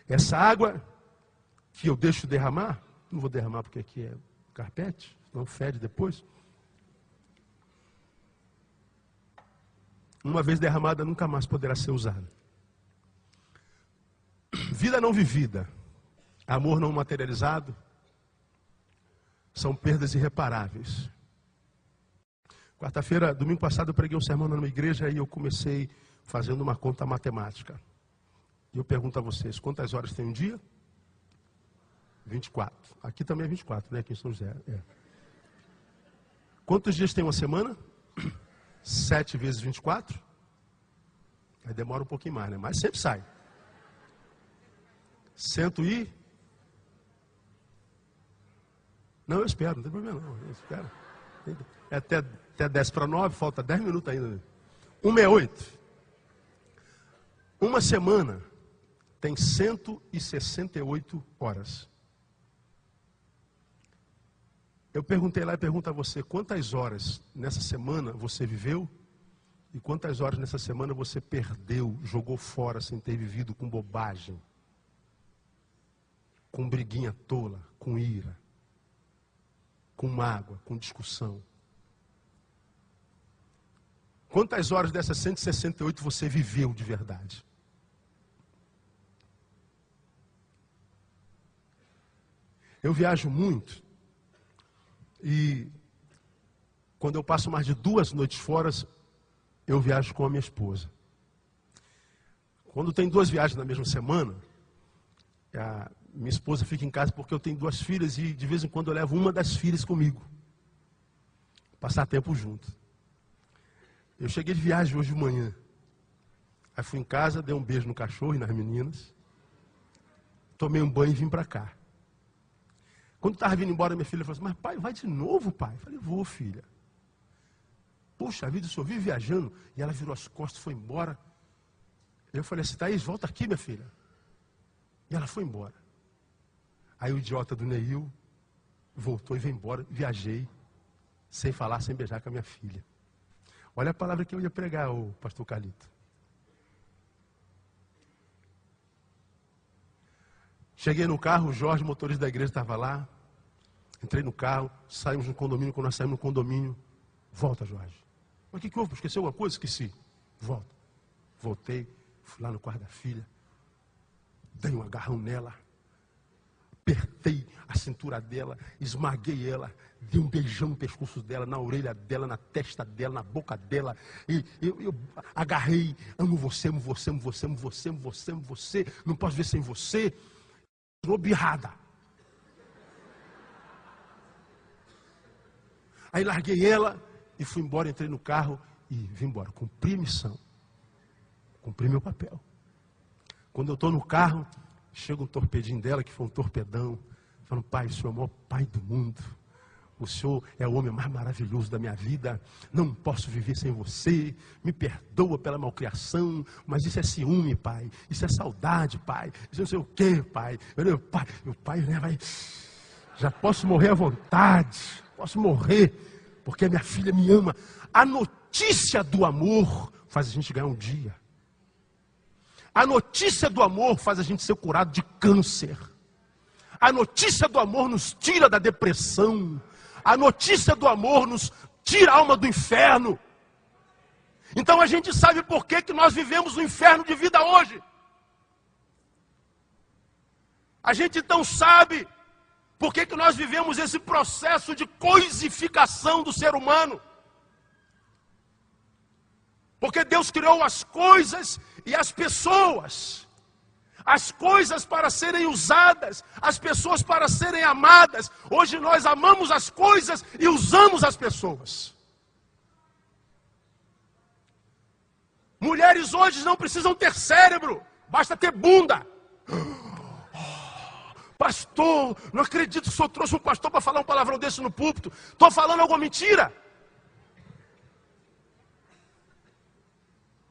Essa água que eu deixo derramar, não vou derramar porque aqui é carpete, não fede depois. Uma vez derramada, nunca mais poderá ser usada. Vida não vivida, amor não materializado, são perdas irreparáveis. Quarta-feira, domingo passado, eu preguei um sermão numa igreja e eu comecei fazendo uma conta matemática. E eu pergunto a vocês, quantas horas tem um dia? 24. Aqui também é 24, né? Aqui em São José. Quantos dias tem uma semana? 7 vezes 24? Aí demora um pouquinho mais, né? Mas sempre sai. 100 e... Não, eu espero, não tem problema não. Eu espero. É até 10 para 9, falta 10 minutos ainda. 168. Uma semana tem 168 horas. Eu perguntei lá e pergunto a você, quantas horas nessa semana você viveu? E quantas horas nessa semana você perdeu, jogou fora sem ter vivido com bobagem? Com briguinha tola, com ira, com mágoa, com discussão. Quantas horas dessas 168 você viveu de verdade? Eu viajo muito e quando eu passo mais de 2 noites fora, eu viajo com a minha esposa. Quando tem 2 viagens na mesma semana, minha esposa fica em casa porque eu tenho 2 filhas e de vez em quando eu levo uma das filhas comigo. Passar tempo junto. Eu cheguei de viagem hoje de manhã. Aí fui em casa, dei um beijo no cachorro e nas meninas. Tomei um banho e vim para cá. Quando estava vindo embora, minha filha falou assim, mas pai, vai de novo, pai? Eu falei, vou, filha. Poxa vida, o senhor vive viajando. E ela virou as costas e foi embora. Eu falei assim, Thaís, volta aqui, minha filha. E ela foi embora. Aí o idiota do Neil voltou e veio embora. Viajei, sem falar, sem beijar com a minha filha. Olha a palavra que eu ia pregar, o pastor Calito. Cheguei no carro, o Jorge, motorista da igreja, estava lá. Entrei no carro, saímos no condomínio. Quando nós saímos no condomínio, volta, Jorge. Mas o que houve? Esqueceu alguma coisa? Esqueci. Volta. Voltei, fui lá no quarto da filha. Dei um agarrão nela. Apertei a cintura dela, esmaguei ela, dei um beijão no pescoço dela, na orelha dela, na testa dela, na boca dela. E eu agarrei, amo você, amo você, amo você, amo você, amo você, amo você, não posso ver sem você. Estou birrada. Aí larguei ela e fui embora, entrei no carro e vim embora. Cumpri a missão. Cumpri meu papel. Quando eu estou no carro, chega um torpedinho dela, que foi um torpedão, falando, pai, o senhor é o maior pai do mundo. o Senhor é o homem mais maravilhoso da minha vida, não posso viver sem você, me perdoa pela malcriação, mas isso é ciúme, pai, isso é saudade, pai, isso não sei o que, pai, meu pai né, vai, já posso morrer à vontade, posso morrer, porque a minha filha me ama. A notícia do amor faz a gente ganhar um dia. A notícia do amor faz a gente ser curado de câncer. A notícia do amor nos tira da depressão. A notícia do amor nos tira a alma do inferno. Então a gente sabe por que nós vivemos um inferno de vida hoje. A gente então sabe por que nós vivemos esse processo de coisificação do ser humano. Porque Deus criou as coisas e as pessoas. As coisas para serem usadas, as pessoas para serem amadas. Hoje nós amamos as coisas e usamos as pessoas. Mulheres hoje não precisam ter cérebro, basta ter bunda. Pastor, não acredito que o senhor trouxe um pastor para falar um palavrão desse no púlpito. Estou falando alguma mentira?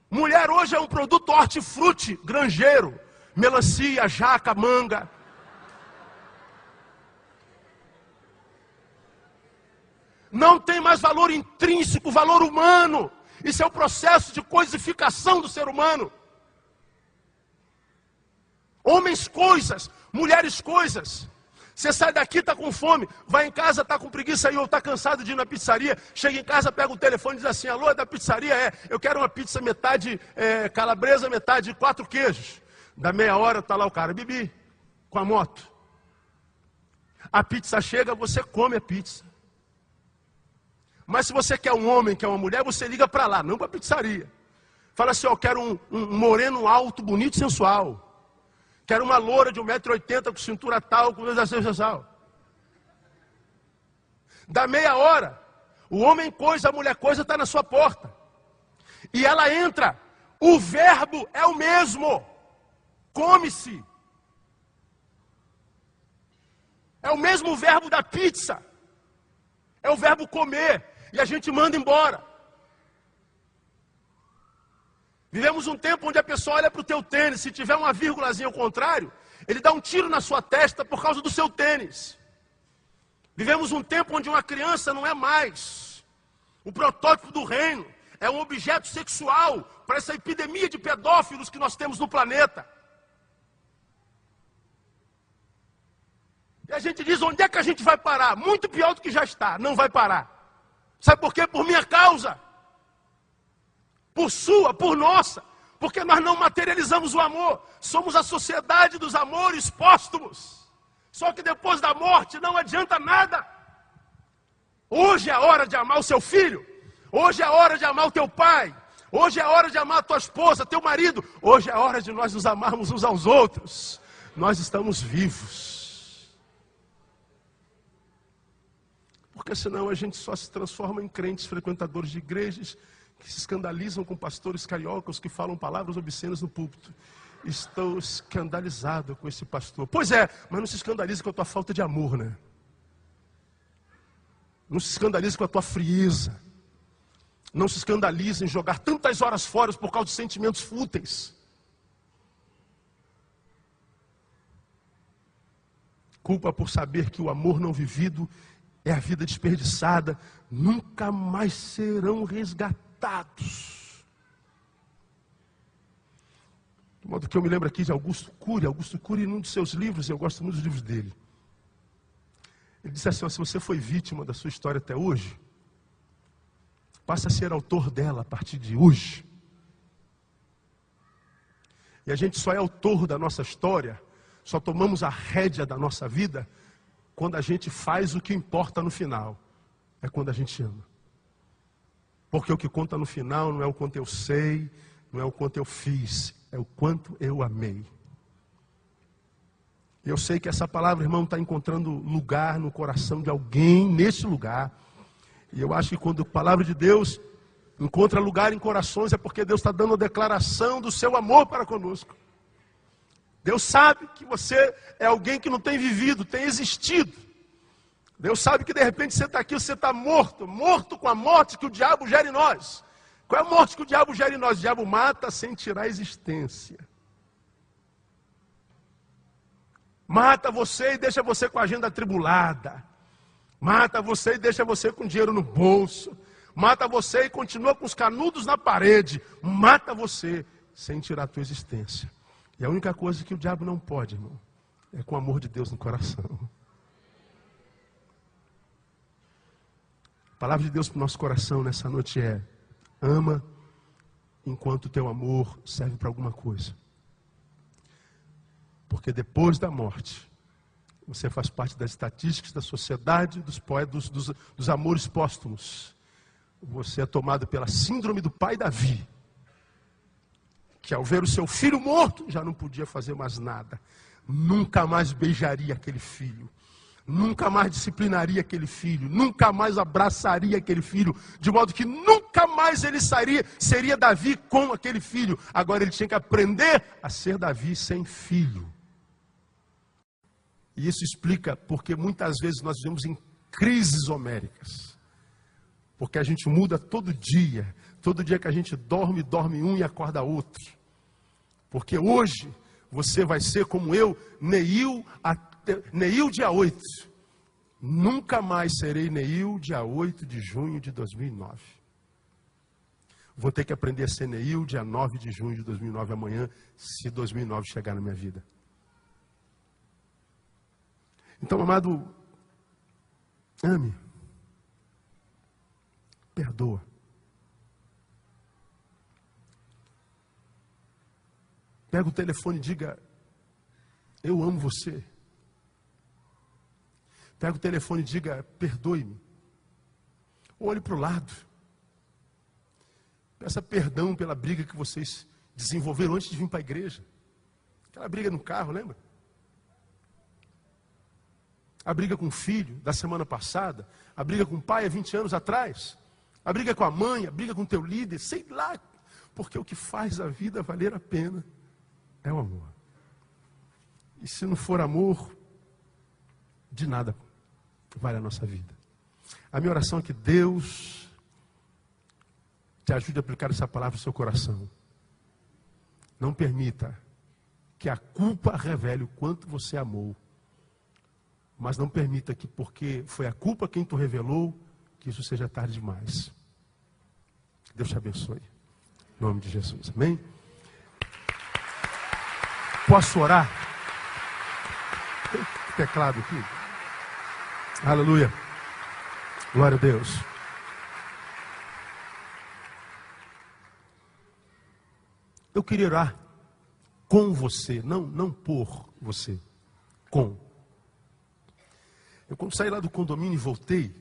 Mulher hoje é um produto hortifruti, granjeiro. Melancia, jaca, manga. Não tem mais valor intrínseco, valor humano. Isso é o processo de coisificação do ser humano. Homens coisas, mulheres coisas. Você sai daqui, está com fome, vai em casa, está com preguiça aí, ou está cansado de ir na pizzaria, chega em casa, pega o telefone e diz assim, alô, é da pizzaria? É, eu quero uma pizza metade calabresa, metade 4 queijos. Da meia hora está lá o cara, Bibi, com a moto. A pizza chega, você come a pizza. Mas se você quer um homem, quer uma mulher, você liga para lá, não para a pizzaria. Fala assim, ó, eu quero um moreno alto, bonito e sensual. Quero uma loura de 1,80 m com cintura tal, com exercício tal. Da meia hora, o homem coisa, a mulher coisa está na sua porta. E ela entra, o verbo é o mesmo. Come-se. É o mesmo verbo da pizza. É o verbo comer. E a gente manda embora. Vivemos um tempo onde a pessoa olha para o teu tênis. Se tiver uma vírgulazinha ao contrário, ele dá um tiro na sua testa por causa do seu tênis. Vivemos um tempo onde uma criança não é mais o protótipo do reino. É um objeto sexual para essa epidemia de pedófilos que nós temos no planeta. E a gente diz, onde é que a gente vai parar? Muito pior do que já está, não vai parar. Sabe por quê? Por minha causa. Por sua, por nossa. Porque nós não materializamos o amor. Somos a sociedade dos amores póstumos. Só que depois da morte não adianta nada. Hoje é a hora de amar o seu filho. Hoje é a hora de amar o teu pai. Hoje é a hora de amar a tua esposa, teu marido. Hoje é a hora de nós nos amarmos uns aos outros. Nós estamos vivos. Porque senão a gente só se transforma em crentes frequentadores de igrejas que se escandalizam com pastores cariocas que falam palavras obscenas no púlpito. Estou escandalizado com esse pastor. Pois é, mas não se escandalize com a tua falta de amor, né? Não se escandalize com a tua frieza. Não se escandalize em jogar tantas horas fora por causa de sentimentos fúteis. Culpa por saber que o amor não vivido é a vida desperdiçada, nunca mais serão resgatados. De modo que eu me lembro aqui de Augusto Cury, num dos seus livros, eu gosto muito dos livros dele. Ele disse assim, ó, se você foi vítima da sua história até hoje, passa a ser autor dela a partir de hoje. E a gente só é autor da nossa história, só tomamos a rédea da nossa vida, quando a gente faz o que importa no final, é quando a gente ama. Porque o que conta no final não é o quanto eu sei, não é o quanto eu fiz, é o quanto eu amei. E eu sei que essa palavra, irmão, está encontrando lugar no coração de alguém nesse lugar. E eu acho que quando a palavra de Deus encontra lugar em corações, é porque Deus está dando a declaração do seu amor para conosco. Deus sabe que você é alguém que não tem vivido, tem existido. Deus sabe que de repente você está aqui, você está morto, morto com a morte que o diabo gera em nós. Qual é a morte que o diabo gera em nós? O diabo mata sem tirar a existência. Mata você e deixa você com a agenda atribulada. Mata você e deixa você com dinheiro no bolso. Mata você e continua com os canudos na parede. Mata você sem tirar a tua existência. E a única coisa que o diabo não pode, irmão, é com o amor de Deus no coração. A palavra de Deus para o nosso coração nessa noite é: ama enquanto o teu amor serve para alguma coisa. Porque depois da morte, você faz parte das estatísticas da sociedade, dos amores póstumos. Você é tomado pela síndrome do pai Davi, que ao ver o seu filho morto, já não podia fazer mais nada. Nunca mais beijaria aquele filho. Nunca mais disciplinaria aquele filho, nunca mais abraçaria aquele filho, de modo que nunca mais ele seria Davi com aquele filho. Agora ele tinha que aprender a ser Davi sem filho. E isso explica porque muitas vezes nós vivemos em crises homéricas. Porque a gente muda todo dia que a gente dorme um e acorda outro. Porque hoje você vai ser como eu, Neil dia 8. Nunca mais serei Neil dia 8 de junho de 2009. Vou ter que aprender a ser Neil dia 9 de junho de 2009 amanhã, se 2009 chegar na minha vida. Então, amado, ame. Perdoa. Pega o telefone e diga: eu amo você. Pega o telefone e diga: perdoe-me. Olhe para o lado. Peça perdão pela briga que vocês desenvolveram antes de vir para a igreja. Aquela briga no carro, lembra? A briga com o filho da semana passada. A briga com o pai há 20 anos atrás. A briga com a mãe, a briga com o teu líder, sei lá. Porque o que faz a vida valer a pena é o amor. E se não for amor, de nada vale a nossa vida. A minha oração é que Deus te ajude a aplicar essa palavra no seu coração. Não permita que a culpa revele o quanto você amou. Mas não permita que, porque foi a culpa quem tu revelou, que isso seja tarde demais. Deus te abençoe. Em nome de Jesus. Amém? Posso orar? Tem teclado aqui? Aleluia. Glória a Deus. Eu queria orar com você, não por você, com. Eu quando saí lá do condomínio e voltei,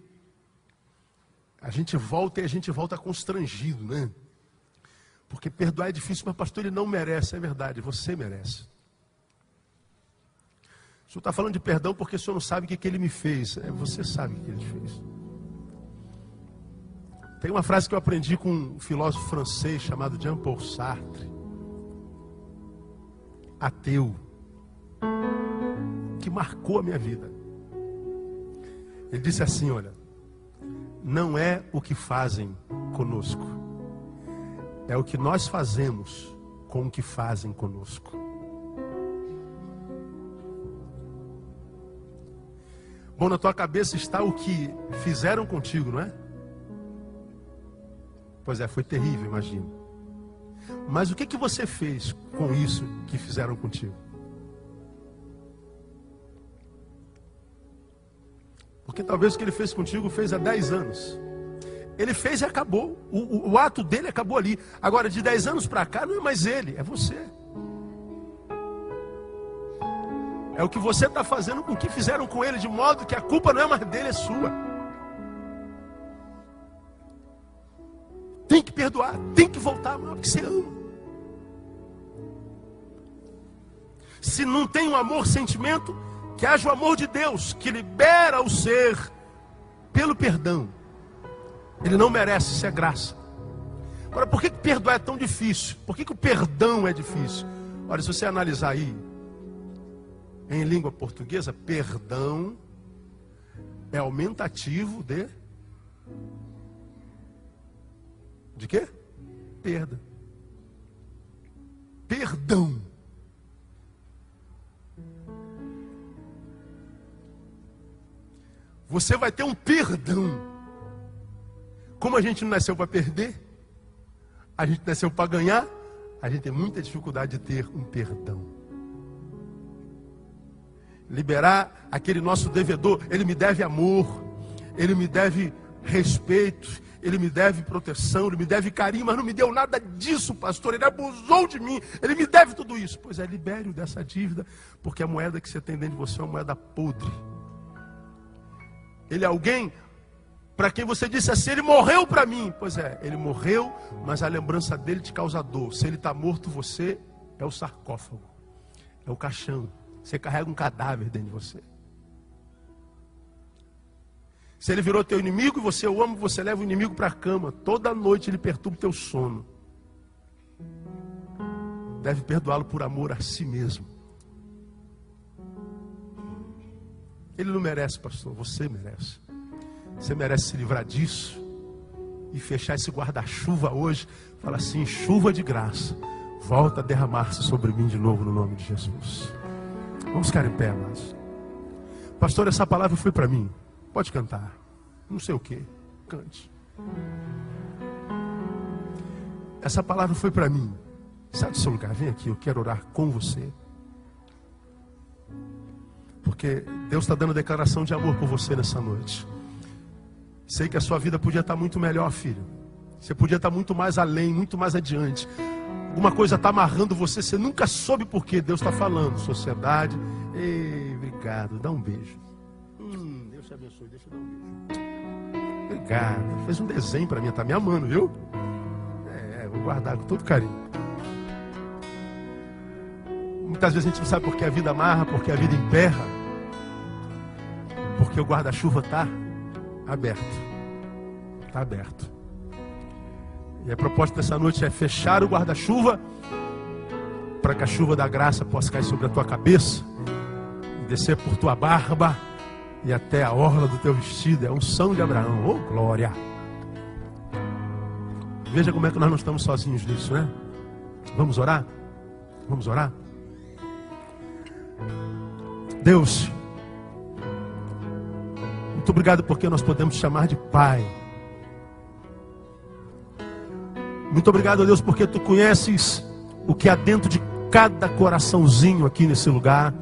a gente volta constrangido, né? Porque perdoar é difícil, mas pastor, ele não merece, é verdade, você merece. O senhor está falando de perdão porque o senhor não sabe o que ele me fez. Você sabe o que ele te fez. Tem uma frase que eu aprendi com um filósofo francês chamado Jean-Paul Sartre. Ateu. Que marcou a minha vida. Ele disse assim, olha, não é o que fazem conosco, é o que nós fazemos com o que fazem conosco. Bom, na tua cabeça está o que fizeram contigo, não é? Pois é, foi terrível, imagino. Mas o que você fez com isso que fizeram contigo? Porque talvez o que ele fez contigo fez há 10 anos. Ele fez e acabou. O ato dele acabou ali. Agora, de 10 anos para cá, não é mais ele, é você. É o que você está fazendo com o que fizeram com ele, de modo que a culpa não é mais dele, é sua. Tem que perdoar, tem que voltar, porque você ama. Se não tem um amor, sentimento, que haja o amor de Deus, que libera o ser pelo perdão. Ele não merece, isso é graça. Agora, por que perdoar é tão difícil? Por que o perdão é difícil? Olha, se você analisar aí, em língua portuguesa, perdão é aumentativo de quê? Perda. Perdão. Você vai ter um perdão. Como a gente não nasceu para perder, a gente nasceu para ganhar, a gente tem muita dificuldade de ter um perdão. Liberar aquele nosso devedor. Ele me deve amor, ele me deve respeito, ele me deve proteção, ele me deve carinho, mas não me deu nada disso, pastor. Ele abusou de mim, ele me deve tudo isso. Pois é, libere-o dessa dívida, porque a moeda que você tem dentro de você é uma moeda podre. Ele é alguém para quem você disse assim: ele morreu para mim. Pois é, ele morreu, mas a lembrança dele te causa dor. Se ele está morto, você é o sarcófago, é o caixão. Você carrega um cadáver dentro de você. Se ele virou teu inimigo e você o ama, você leva o inimigo para a cama. Toda noite ele perturba o teu sono. Deve perdoá-lo por amor a si mesmo. Ele não merece, pastor, você merece. Você merece se livrar disso e fechar esse guarda-chuva hoje. Fala assim: chuva de graça, volta a derramar-se sobre mim de novo no nome de Jesus. Vamos ficar em pé, amados. Pastor, essa palavra foi para mim. Pode cantar. Não sei o que. Cante. Essa palavra foi para mim. Sai do seu lugar, vem aqui, eu quero orar com você. Porque Deus está dando declaração de amor por você nessa noite. Sei que a sua vida podia estar muito melhor, filho. Você podia estar muito mais além, muito mais adiante. Alguma coisa está amarrando você, você nunca soube por quê. Deus está falando. Sociedade. Ei, obrigado. Dá um beijo. Deus te abençoe. Deixa eu dar um beijo. Obrigado. Fez um desenho para mim. Está me amando, viu? Vou guardar com todo carinho. Muitas vezes a gente não sabe por que a vida amarra, porque a vida emperra. Porque o guarda-chuva está aberto. Está aberto. E a proposta dessa noite é fechar o guarda-chuva para que a chuva da graça possa cair sobre a tua cabeça e descer por tua barba e até a orla do teu vestido. É a unção de Abraão. Oh, glória! Veja como é que nós não estamos sozinhos nisso, né? Vamos orar? Vamos orar? Deus, muito obrigado porque nós podemos chamar de Pai. Muito obrigado, Deus, porque Tu conheces o que há dentro de cada coraçãozinho aqui nesse lugar.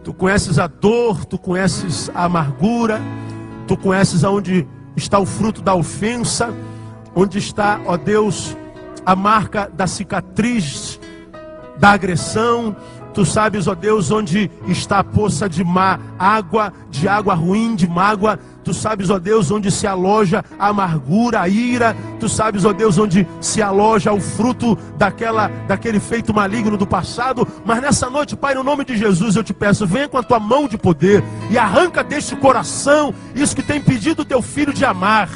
Tu conheces a dor, Tu conheces a amargura, Tu conheces aonde está o fruto da ofensa, onde está, ó Deus, a marca da cicatriz, da agressão. Tu sabes, ó Deus, onde está a poça de má água, de água ruim, de mágoa. Tu sabes, ó Deus, onde se aloja a amargura, a ira. Tu sabes, ó Deus, onde se aloja o fruto daquele feito maligno do passado. Mas nessa noite, Pai, no nome de Jesus, eu te peço, venha com a tua mão de poder e arranca deste coração isso que tem impedido o teu filho de amar.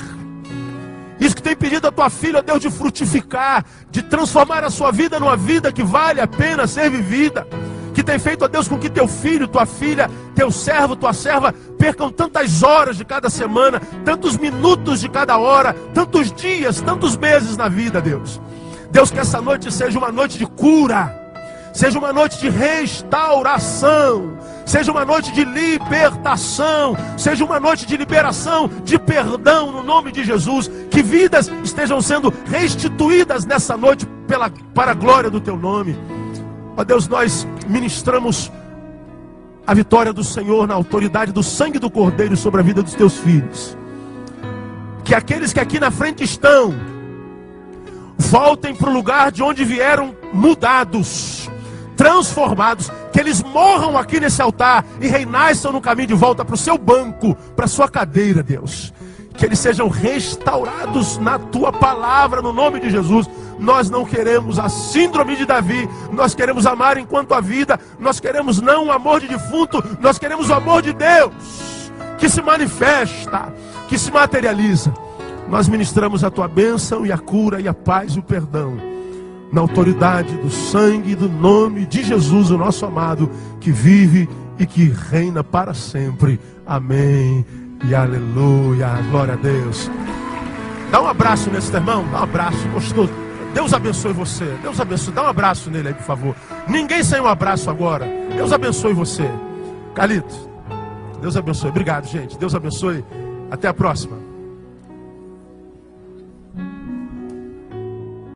Isso que tem pedido a tua filha, ó Deus, de frutificar, de transformar a sua vida numa vida que vale a pena ser vivida. Que tem feito, ó Deus, com que teu filho, tua filha, teu servo, tua serva percam tantas horas de cada semana, tantos minutos de cada hora, tantos dias, tantos meses na vida, Deus. Deus, que essa noite seja uma noite de cura, seja uma noite de restauração, seja uma noite de libertação, seja uma noite de liberação, de perdão, no nome de Jesus. Que vidas estejam sendo restituídas nessa noite para a glória do teu nome. Ó Deus, nós ministramos a vitória do Senhor na autoridade do sangue do Cordeiro sobre a vida dos teus filhos. Que aqueles que aqui na frente estão voltem para o lugar de onde vieram mudados, transformados. Que eles morram aqui nesse altar e renasçam no caminho de volta para o seu banco, para a sua cadeira, Deus. Que eles sejam restaurados na tua palavra, no nome de Jesus. Nós não queremos a síndrome de Davi, nós queremos amar enquanto a vida, nós queremos não o amor de defunto, nós queremos o amor de Deus, que se manifesta, que se materializa. Nós ministramos a tua bênção e a cura e a paz e o perdão, na autoridade do sangue e do nome de Jesus, o nosso amado, que vive e que reina para sempre. Amém e aleluia. Glória a Deus. Dá um abraço nesse irmão, dá um abraço gostoso. Deus abençoe você, Deus abençoe. Dá um abraço nele aí, por favor. Ninguém sem um abraço agora. Deus abençoe você. Carlitos, Deus abençoe. Obrigado, gente. Deus abençoe. Até a próxima.